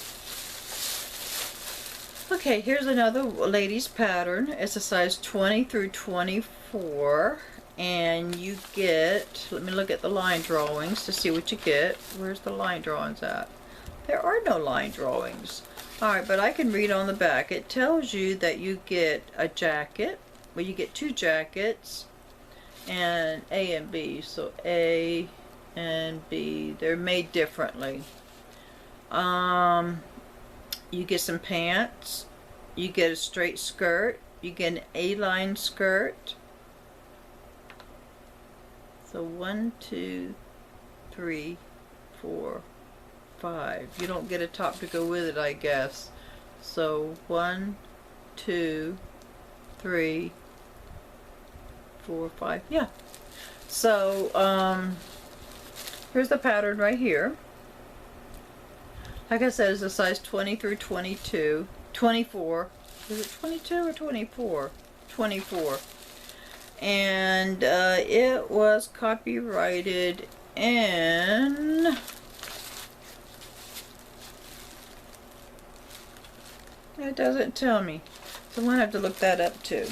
Okay, here's another ladies pattern. It's a size 20 through 24. And you get, let me look at the line drawings to see what you get. Where's the line drawings at? There are no line drawings. Alright, but I can read on the back. It tells you that you get a jacket. Well, you get two jackets. And A and B. So A and B. They're made differently. You get some pants. You get a straight skirt. You get an A-line skirt. So 1, 2, 3, 4, 5. You don't get a top to go with it, I guess. So 1, 2, 3, 4, 5. Yeah. So here's the pattern right here. Like I said, it's a size 20 through 22, 24. Is it 22 or 24? 24. And it was copyrighted in, it doesn't tell me, so I'm gonna have to look that up too.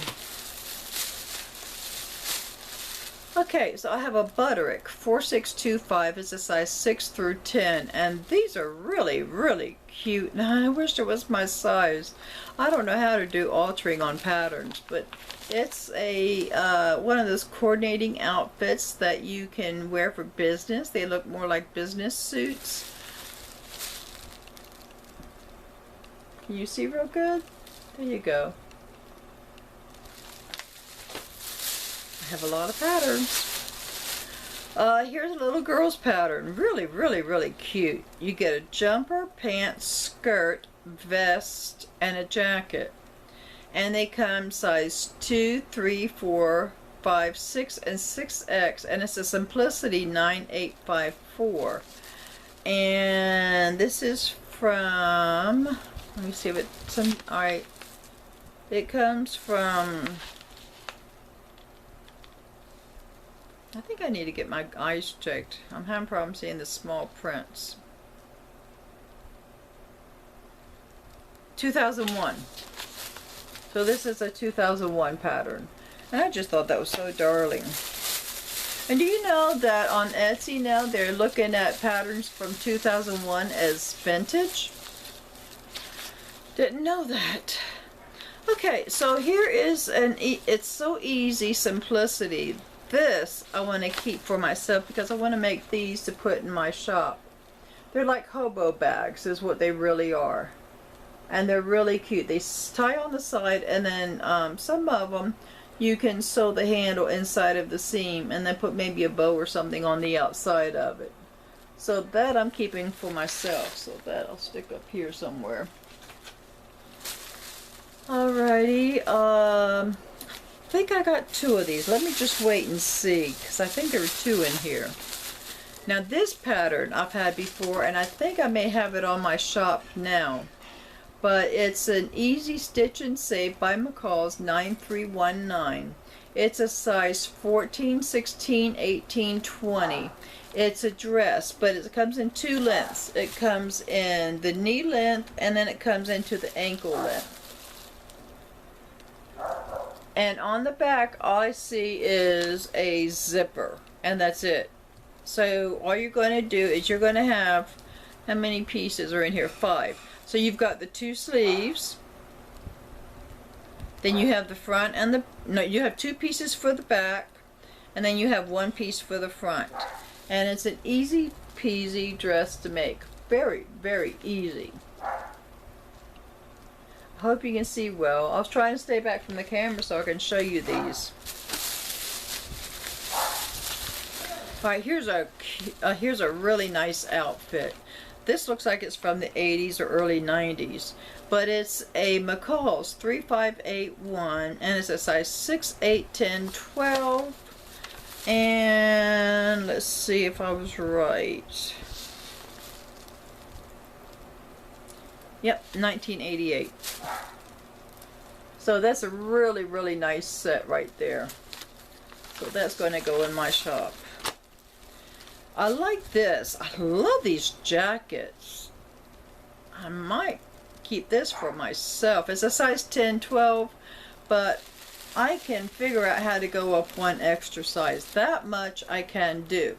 Okay, so I have a Butterick 4625. It's a size 6 through 10, and these are really, really cute. Now I wish it was my size. I don't know how to do altering on patterns, but it's a one of those coordinating outfits that you can wear for business. They look more like business suits. Can you see real good? There you go. I have a lot of patterns. Here's a little girl's pattern. Really, really, really cute. You get a jumper, pants, skirt, vest, and a jacket. And they come size 2, 3, 4, 5, 6, and 6X. And it's a Simplicity 9854. And this is from, let me see if it's, alright. It comes from, I think I need to get my eyes checked. I'm having problems seeing the small prints. 2001. So this is a 2001 pattern. And I just thought that was so darling. And do you know that on Etsy now they're looking at patterns from 2001 as vintage? Didn't know that. Okay, so here is it's so easy, Simplicity. This I want to keep for myself because I want to make these to put in my shop. They're like hobo bags is what they really are. And they're really cute. They tie on the side, and then some of them you can sew the handle inside of the seam and then put maybe a bow or something on the outside of it. So that I'm keeping for myself. So that I'll stick up here somewhere. Alrighty. I think I got 2 of these. Let me just wait and see, because I think there are 2 in here. Now this pattern I've had before, and I think I may have it on my shop now. But it's an Easy Stitch and Save by McCall's 9319. It's a size 14, 16, 18, 20. It's a dress, but it comes in 2 lengths. It comes in the knee length, and then it comes into the ankle length. And on the back, all I see is a zipper, and that's it. So all you're going to do is you're going to have, how many pieces are in here? 5. So you've got the 2 sleeves, then you have the front and you have 2 pieces for the back, and then you have 1 piece for the front. And it's an easy peasy dress to make. Very, very easy. I hope you can see well. I was trying to stay back from the camera so I can show you these. Alright, here's a really nice outfit. This looks like it's from the 80s or early 90s, but it's a McCall's 3581, and it's a size 6, 8, 10, 12, and let's see if I was right. Yep, 1988. So that's a really, really nice set right there. So that's going to go in my shop. I like this. I love these jackets. I might keep this for myself. It's a size 10, 12, but I can figure out how to go up one extra size. That much I can do.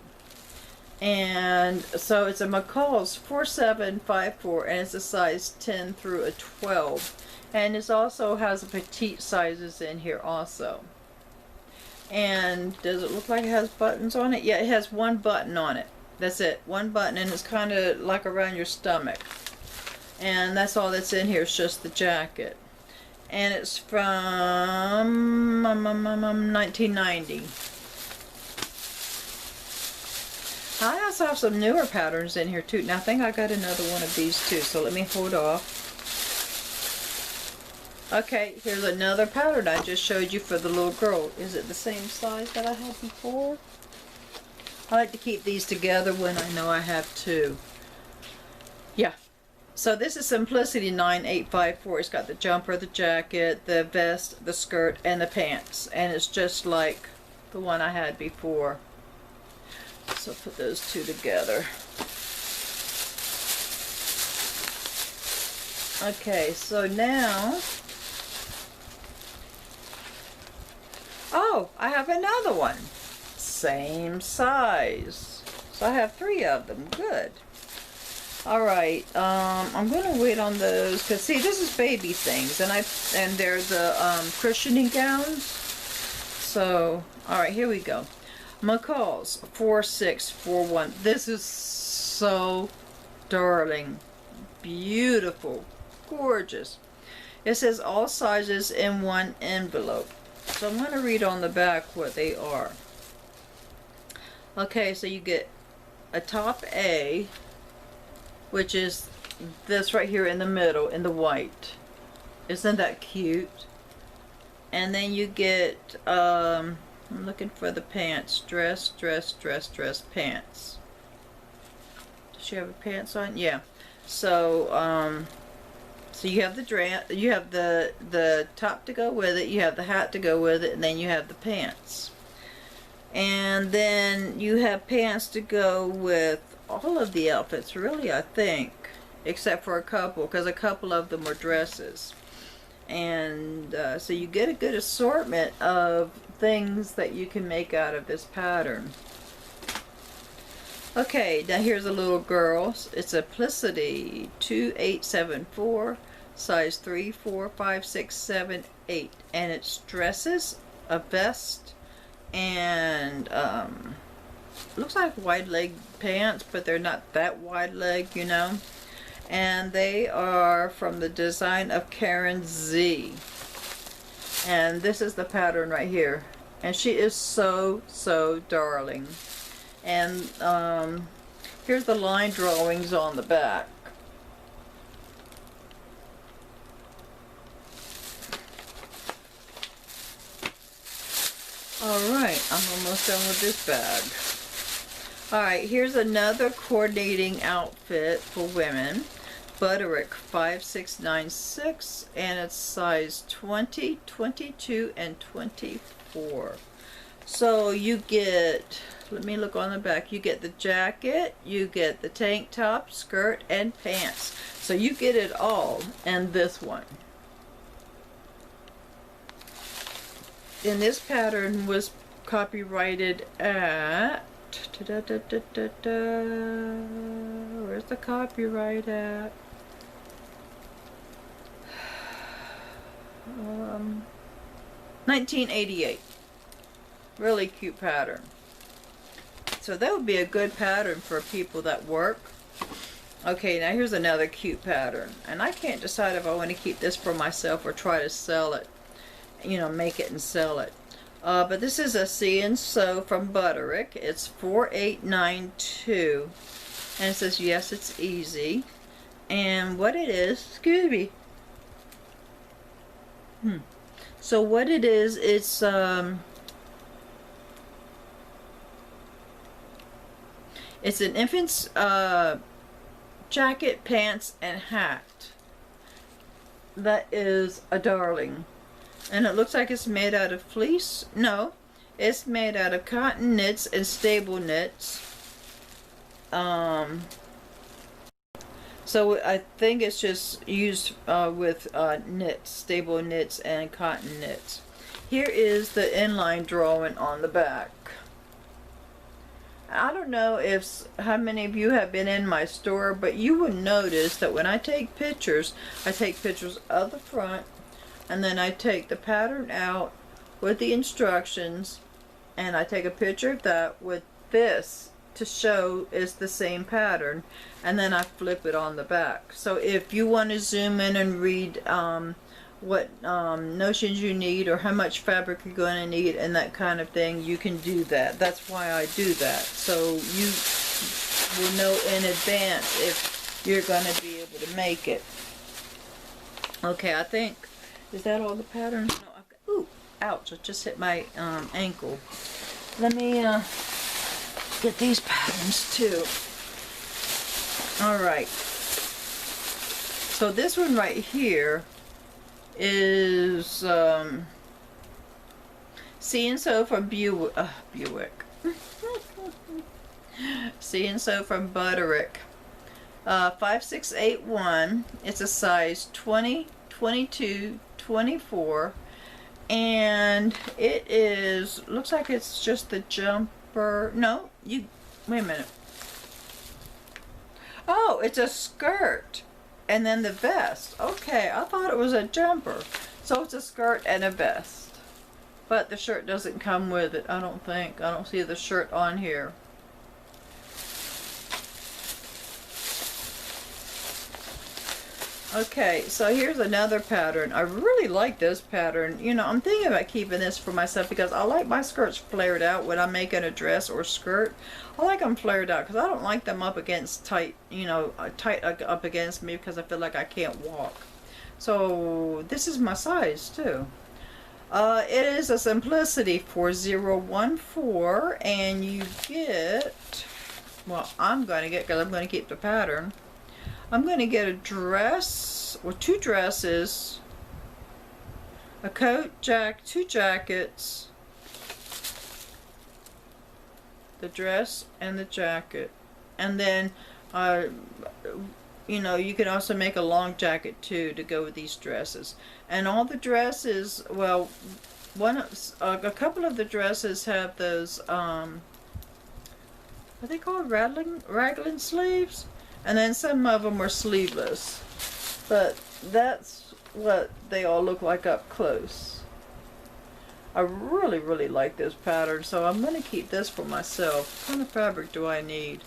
And so it's a McCall's 4754, and it's a size 10 through a 12. And it also has a petite sizes in here also. And does it look like it has buttons on it? Yeah, it has one button on it. That's it, one button, and it's kind of like around your stomach. And that's all that's in here, it's just the jacket. And it's from 1990. I also have some newer patterns in here too. Now I think I got another one of these too, so let me hold off. Okay, here's another pattern I just showed you for the little girl. Is it the same size that I had before? I like to keep these together when I know I have two. Yeah. So this is Simplicity 9854. It's got the jumper, the jacket, the vest, the skirt, and the pants. And it's just like the one I had before. So put those two together. Okay, so now... Oh, I have another one. Same size. So I have three of them. Good. Alright, I'm going to wait on those, because see, this is baby things, and they're the cushioning gowns. So, alright, here we go. McCall's 4641. This is so darling. Beautiful. Gorgeous. It says all sizes in one envelope. So I'm going to read on the back what they are. Okay, so you get a top A, which is this right here in the middle in the white. Isn't that cute? And then you get, I'm looking for the pants. Dress, pants. Does she have a pants on? Yeah. So, so you have the dress, you have the top to go with it, you have the hat to go with it, and then you have the pants. And then you have pants to go with all of the outfits, really, I think, except for a couple, because a couple of them are dresses. And so you get a good assortment of things that you can make out of this pattern. Okay, now here's a little girl. It's a Simplicity 2874, size 3, 4, 5, 6, 7, 8. And it's dresses, a vest, and looks like wide leg pants, but they're not that wide leg, you know. And they are from the design of Karen Z. And this is the pattern right here. And she is so, so darling. And here's the line drawings on the back. Alright, I'm almost done with this bag. Alright, here's another coordinating outfit for women. Butterick 5696, and it's size 20, 22, and 24. So you get, let me look on the back, you get the jacket, you get the tank top, skirt, and pants. So you get it all in this one. And this pattern was copyrighted at, where's the copyright at? 1988. Really cute pattern. So that would be a good pattern for people that work. Okay, now here's another cute pattern. And I can't decide if I want to keep this for myself or try to sell it. You know, make it and sell it. But this is a See and Sew from Butterick. It's 4892. And it says, yes, it's easy. And what it is, excuse me. So what it is, it's an infant's jacket, pants, and hat. that is a darling. And it looks like it's made out of fleece. No, it's made out of cotton knits and stable knits. So I think it's just used with knits, stable knits and cotton knits. Here is the inline drawing on the back. I don't know how many of you have been in my store, but you will notice that when I take pictures of the front, and then I take the pattern out with the instructions, and I take a picture of that with this to show it's the same pattern, and then I flip it on the back. So if you want to zoom in and read what notions you need or how much fabric you're going to need and that kind of thing, you can do that. That's why I do that, so you will know in advance if you're going to be able to make it. Okay, I think, is that all the patterns? No, I've got, ooh, ouch, I just hit my ankle. Let me get these patterns too. Alright, so this one right here is See and Sew from Buick. See and Sew from Butterick. 5681. It's a size 20, 22, 24, and it is, looks like it's just the jumper. No, wait a minute. Oh, it's a skirt and then the vest. Okay, I thought it was a jumper. So it's a skirt and a vest. But the shirt doesn't come with it, I don't think. I don't see the shirt on here. Okay, so here's another pattern. I really like this pattern. You know, I'm thinking about keeping this for myself because I like my skirts flared out when I'm making a dress or skirt. I like them flared out because I don't like them up against tight, you know, tight up against me because I feel like I can't walk. So this is my size too. It is a Simplicity 4014, and you get, well, I'm going to get, because I'm going to keep the pattern, I'm going to get a dress, or two dresses, a coat, two jackets, the dress and the jacket, and then you know, you can also make a long jacket too to go with these dresses. And all the dresses, well, a couple of the dresses have those are they called raglan sleeves? And then some of them are sleeveless, but that's what they all look like up close. I really like this pattern, so I'm going to keep this for myself. What kind of fabric do I need?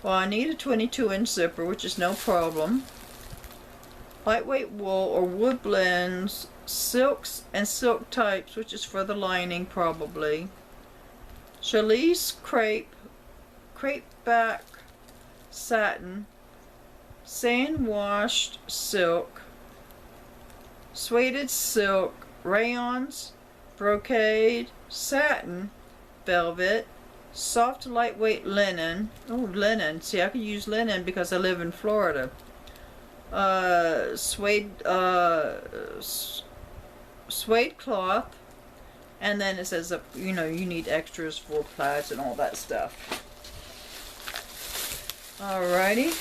Well, I need a 22-inch zipper, which is no problem. Lightweight wool or wood blends, silks and silk types, which is for the lining probably. Challis crepe back satin, sand washed silk, suede silk, rayons, brocade, satin, velvet, soft lightweight linen. Oh, linen. See, I could use linen because I live in Florida. Suede cloth, and then it says, you know, you need extras for plaids and all that stuff. Alrighty,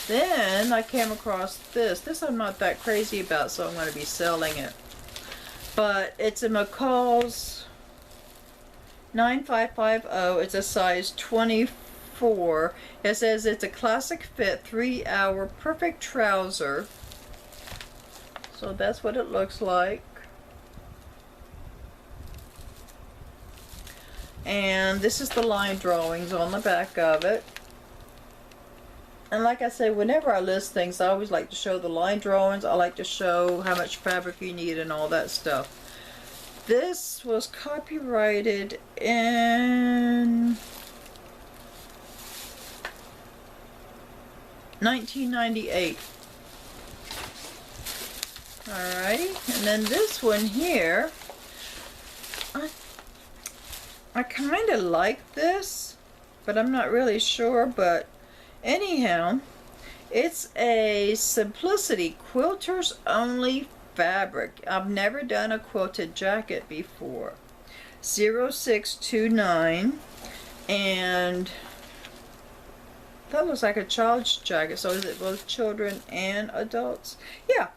then I came across this. This I'm not that crazy about, so I'm going to be selling it. But it's a McCall's 9550. It's a size 24. It says it's a classic fit 3-hour perfect trouser. So that's what it looks like. And this is the line drawings on the back of it. And like I say, whenever I list things, I always like to show the line drawings. I like to show how much fabric you need and all that stuff. This was copyrighted in 1998. Alrighty, and then this one here, I kind of like this, but I'm not really sure. But anyhow, It's a Simplicity Quilters Only fabric. I've never done a quilted jacket before. 0629, and that looks like a child's jacket. So is it both children and adults? Yeah,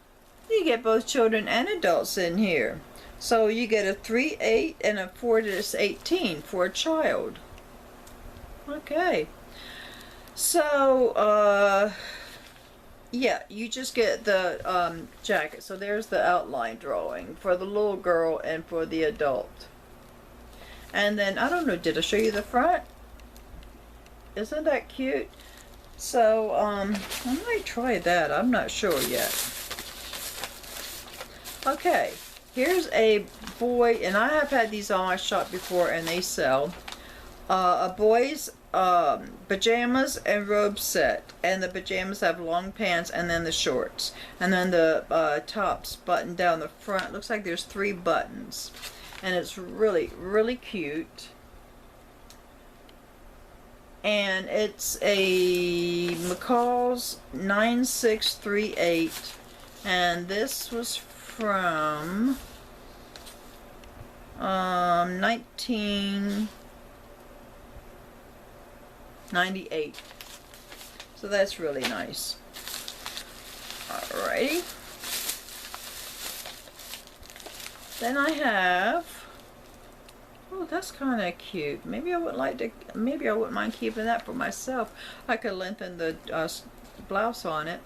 you get both children and adults in here. So you get a 3/8 and a 4/18 for a child. Okay. So, yeah, you just get the jacket. So there's the outline drawing for the little girl and for the adult. And then, I don't know, did I show you the front? Isn't that cute? So, I might try that. I'm not sure yet. Okay, here's a boy, and I have had these on my shop before, and they sell. A boy's pajamas and robe set, and the pajamas have long pants and then the shorts, and then the tops button down the front. Looks like there's 3 buttons, and it's really, really cute. And it's a McCall's 9638, and this was from 1998. So that's really nice. Alrighty. Then I have, oh, that's kind of cute. Maybe I wouldn't mind keeping that for myself. I could lengthen the blouse on it.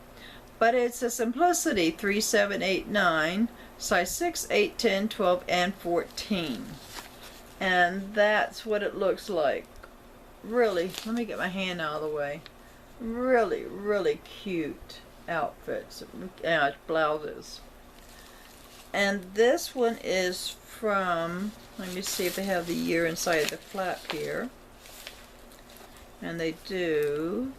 But it's a Simplicity 3789, size 6, 8, 10, 12, and 14. And that's what it looks like. Really, let me get my hand out of the way. Really, really cute outfits, blouses. And this one is from, let me see if they have the year inside the flap here. And they do.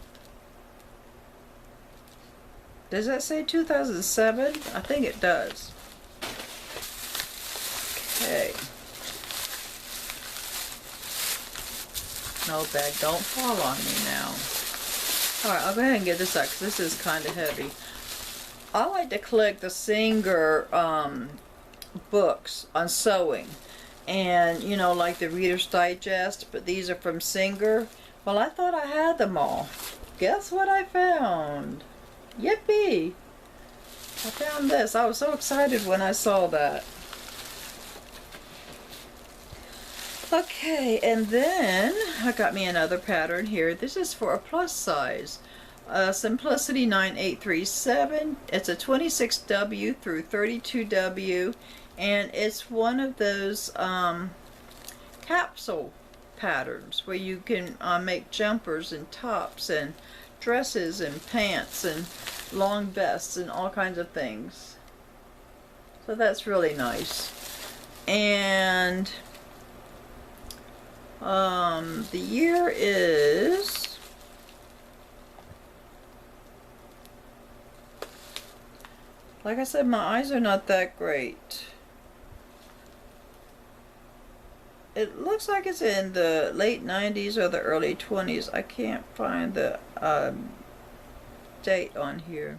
Does that say 2007? I think it does. Okay. No, bag, don't fall on me now. Alright, I'll go ahead and get this out because this is kind of heavy. I like to collect the Singer books on sewing. And, you know, like the Reader's Digest, but these are from Singer. Well, I thought I had them all. Guess what I found? Yippee! I found this. I was so excited when I saw that. Okay, and then I got me another pattern here. This is for a plus size. Simplicity 9837. It's a 26W through 32W, and it's one of those capsule patterns where you can make jumpers and tops and dresses and pants and long vests and all kinds of things. So that's really nice. And the year is, like I said, my eyes are not that great. It looks like it's in the late 90s or the early 20s. I can't find the date on here.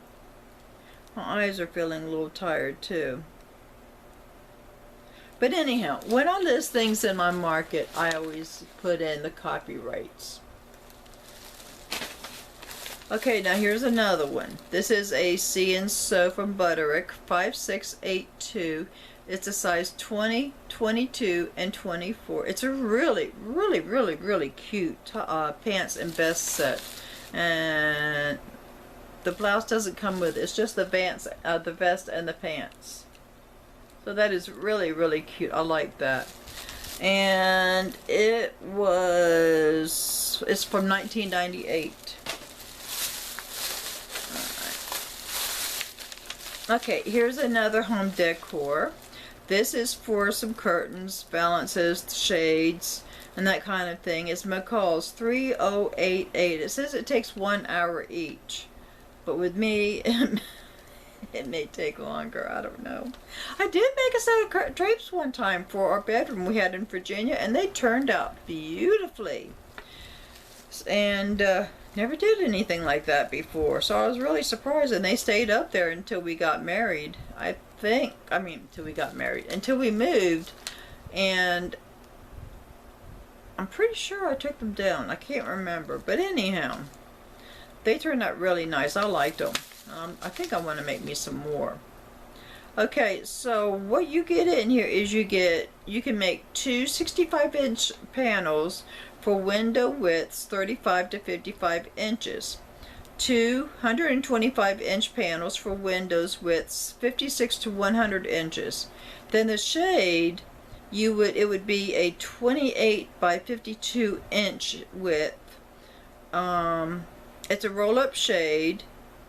My eyes are feeling a little tired too. But anyhow, when I list things in my market, I always put in the copyrights. Okay, now here's another one. This is a See and Sew from Butterick 5682. It's a size 20, 22, and 24. It's a really, really, really, really cute pants and vest set. And the blouse doesn't come with it. It's just the vest and the pants. So that is really, really cute. I like that. And it's from 1998. Alright. Okay, here's another home decor. This is for some curtains, balances, shades, and that kind of thing. It's McCall's 3088. It says it takes 1 hour each. But with me, it may take longer. I don't know. I did make a set of drapes one time for our bedroom we had in Virginia, and they turned out beautifully. and never did anything like that before. So I was really surprised, and they stayed up there until we got married. Until we moved, and I'm pretty sure I took them down. I can't remember, but anyhow, they turned out really nice. I liked them. I think I want to make me some more. Okay, so what you get in here is you can make two 65-inch panels for window widths 35 to 55 inches. Two 125-inch panels for windows widths 56 to 100 inches. Then the shade, it would be a 28 by 52 inch width. It's a roll-up shade,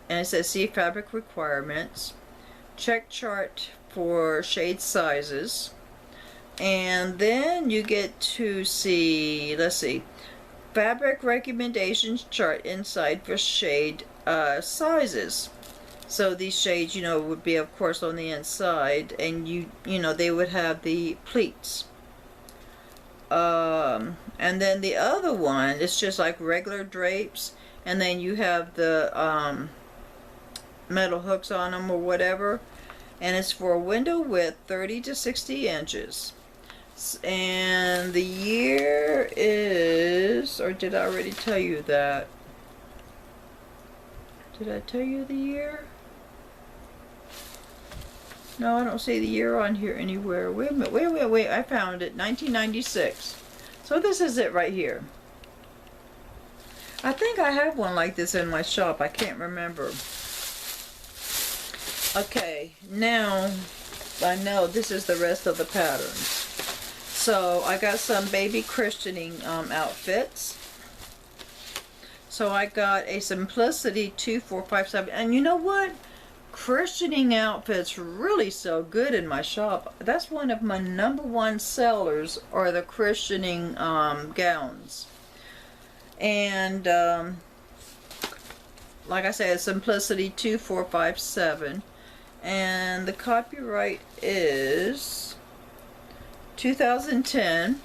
and it says see fabric requirements. Check chart for shade sizes, and then you get to see, let's see, fabric recommendations chart inside for shade sizes. So these shades, would be of course on the inside, and they would have the pleats. And then the other one, it's just like regular drapes, and then you have the metal hooks on them or whatever, and it's for a window width 30 to 60 inches. And the year is, or did I already tell you that? Did I tell you the year? No, I don't see the year on here anywhere. Wait a minute, wait, I found it, 1996. So this is it right here. I think I have one like this in my shop, I can't remember. Okay, now I know this is the rest of the patterns. So I got some baby christening outfits. So I got a Simplicity 2457, and you know what? Christening outfits really sell good in my shop. That's one of my #1 sellers, are the christening gowns. And like I said, Simplicity 2457. And the copyright is 2010,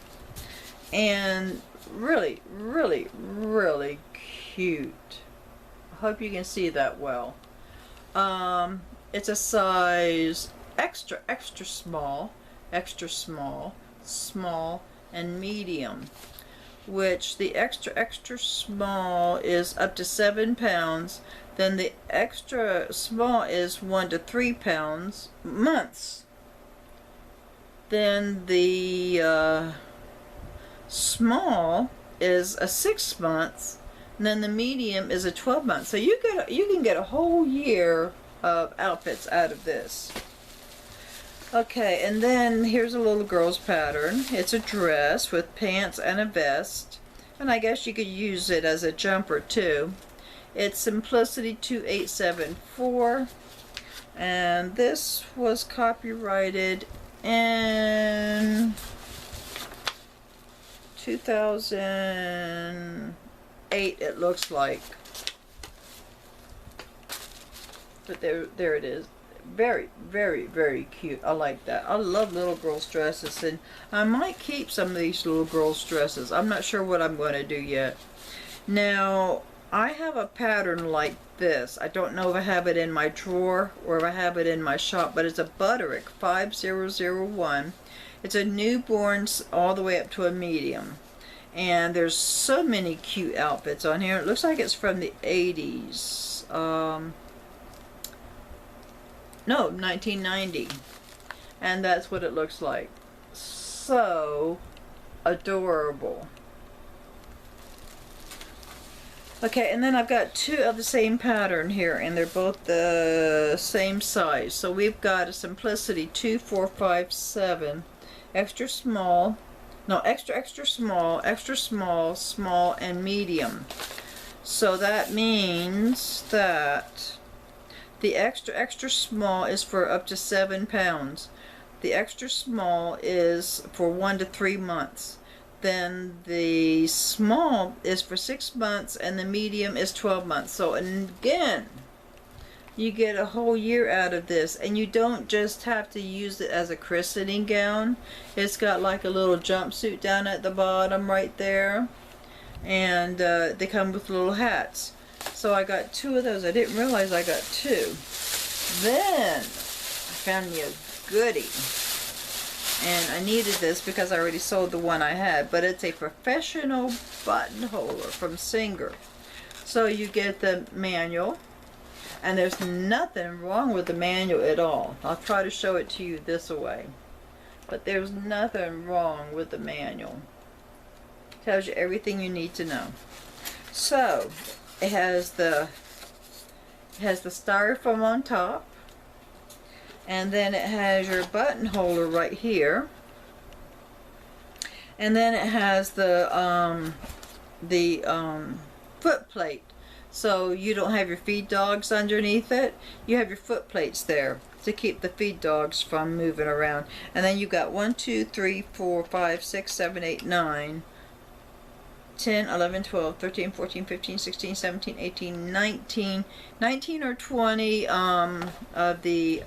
and really, really, really cute. I hope you can see that well. It's a size extra, extra small, small, and medium, which the extra, extra small is up to 7 pounds. Then the extra small is 1 to 3 pounds months. Then the small is a 6 months, and then the medium is a 12 months. So you can get a whole year of outfits out of this. Okay, and then here's a little girl's pattern. It's a dress with pants and a vest, and I guess you could use it as a jumper too. It's Simplicity 2874, and this was copyrighted in 2008, it looks like. But there it is. Very, very, very cute. I like that. I love little girls' dresses, and I might keep some of these little girls' dresses. I'm not sure what I'm going to do yet. Now, I have a pattern like this. I don't know if I have it in my drawer or if I have it in my shop, but it's a Butterick 5001. It's a newborn all the way up to a medium. And there's so many cute outfits on here. It looks like it's from the 80s. No, 1990. And that's what it looks like. So adorable. Okay, and then I've got two of the same pattern here, and they're both the same size. So we've got a Simplicity 2457, extra small, no, extra small, small, and medium. So that means that the extra small is for up to 7 pounds. The extra small is for 1 to 3 months. Then the small is for 6 months, and the medium is 12 months. So again, you get a whole year out of this, and you don't just have to use it as a christening gown. It's got like a little jumpsuit down at the bottom right there. and they come with little hats. So I got 2 of those. I didn't realize I got 2. Then I found me a goodie, and I needed this because I already sold the one I had, but it's a professional button holder from Singer. So you get the manual, and there's nothing wrong with the manual at all. I'll try to show it to you this way, but there's nothing wrong with the manual. Tells you everything you need to know. So it has the styrofoam on top, and then it has your button holder right here, and then it has the foot plate, so you don't have your feed dogs underneath it. You have your foot plates there to keep the feed dogs from moving around. And then you got 1, 2, 3, 4, 5, 6, 7, 8, 9, 10, 11, 12, 13, 14, 15, 16, 17, 18, 19 or 20 of the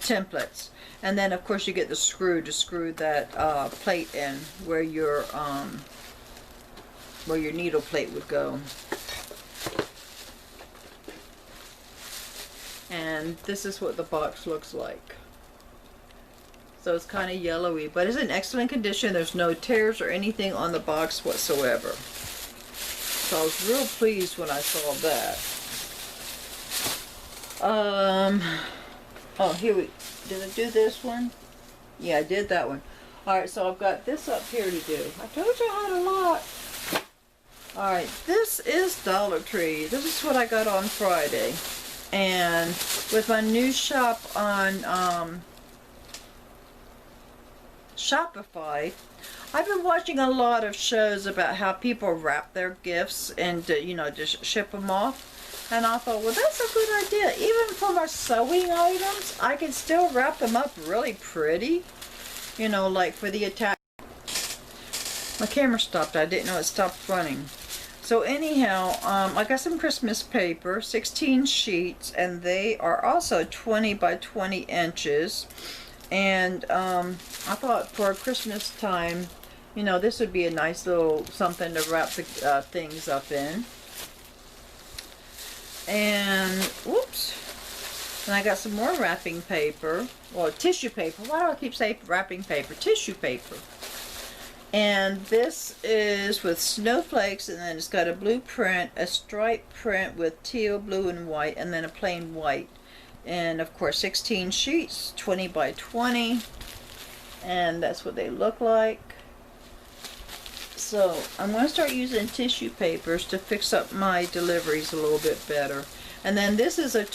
templates. And then of course you get the screw to screw that plate in where your needle plate would go. And this is what the box looks like. So it's kind of yellowy, but it's in excellent condition. There's no tears or anything on the box whatsoever. So I was real pleased when I saw that. Oh, here we, did I do this one? Yeah, I did that one. Alright, so I've got this up here to do. I told you I had a lot. Alright, this is Dollar Tree. This is what I got on Friday. And with my new shop on Shopify, I've been watching a lot of shows about how people wrap their gifts and you know, just ship them off. And I thought, well, that's a good idea. Even for my sewing items, I can still wrap them up really pretty. You know, like for the attack. My camera stopped. I didn't know it stopped running. So anyhow, I got some Christmas paper, 16 sheets, and they are also 20 by 20 inches. And I thought for Christmas time, you know, this would be a nice little something to wrap the things up in. And, whoops, and I got some more wrapping paper, well, tissue paper. Why do I keep saying wrapping paper? Tissue paper. And this is with snowflakes, and then it's got a blue print, a striped print with teal, blue, and white, and then a plain white. And of course 16 sheets, 20 by 20, and that's what they look like. So I'm going to start using tissue papers to fix up my deliveries a little bit better. And then this is a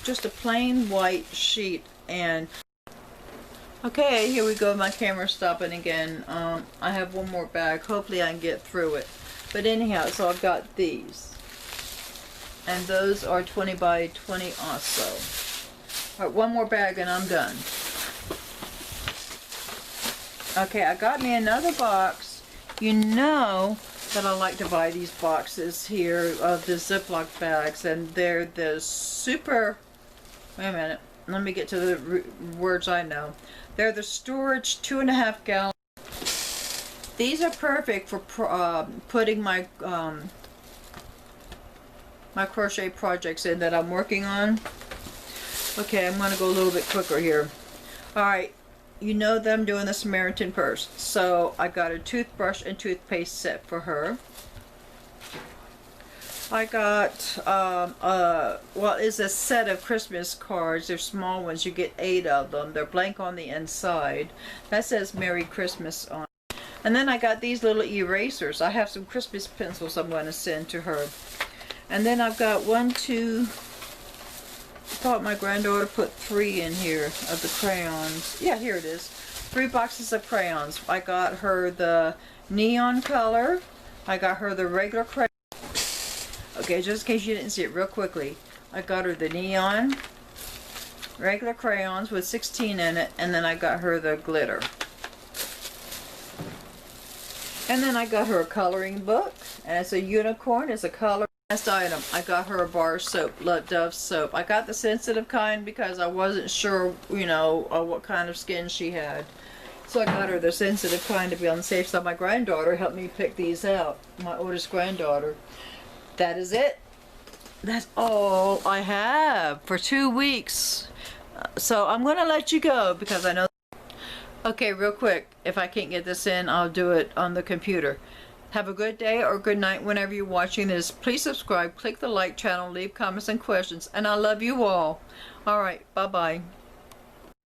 just a plain white sheet. And okay, here we go. My camera's stopping again. I have one more bag. Hopefully I can get through it. But anyhow, so I've got these. And those are 20 by 20 also. Alright, one more bag and I'm done. Okay, I got me another box. You know that I like to buy these boxes here of the Ziploc bags, and they're the super, wait a minute, let me get to the words I know. They're the storage 2.5 gallon. These are perfect for putting my my crochet projects in that I'm working on. Okay, I'm going to go a little bit quicker here. Alright, you know that I'm doing the Samaritan purse. So I got a toothbrush and toothpaste set for her. I got, well, it's a set of Christmas cards. They're small ones. You get 8 of them. They're blank on the inside. That says Merry Christmas on. And then I got these little erasers. I have some Christmas pencils I'm going to send to her. And then I've got 1, 2, I thought my granddaughter put 3 in here of the crayons. Yeah, here it is. 3 boxes of crayons. I got her the neon color. I got her the regular crayon. Okay, just in case you didn't see it real quickly. I got her the neon, regular crayons with 16 in it, and then I got her the glitter. And then I got her a coloring book, and it's a unicorn, it's a color. Last item, I got her a bar soap, Dove soap. I got the sensitive kind because I wasn't sure, you know, what kind of skin she had. So I got her the sensitive kind to be on the safe side. My granddaughter helped me pick these out. My oldest granddaughter. That is it. That's all I have for 2 weeks. So I'm going to let you go because I know. Okay, real quick. If I can't get this in, I'll do it on the computer. Have a good day or good night whenever you're watching this. Please subscribe, click the like channel, leave comments and questions. And I love you all. All right, bye-bye.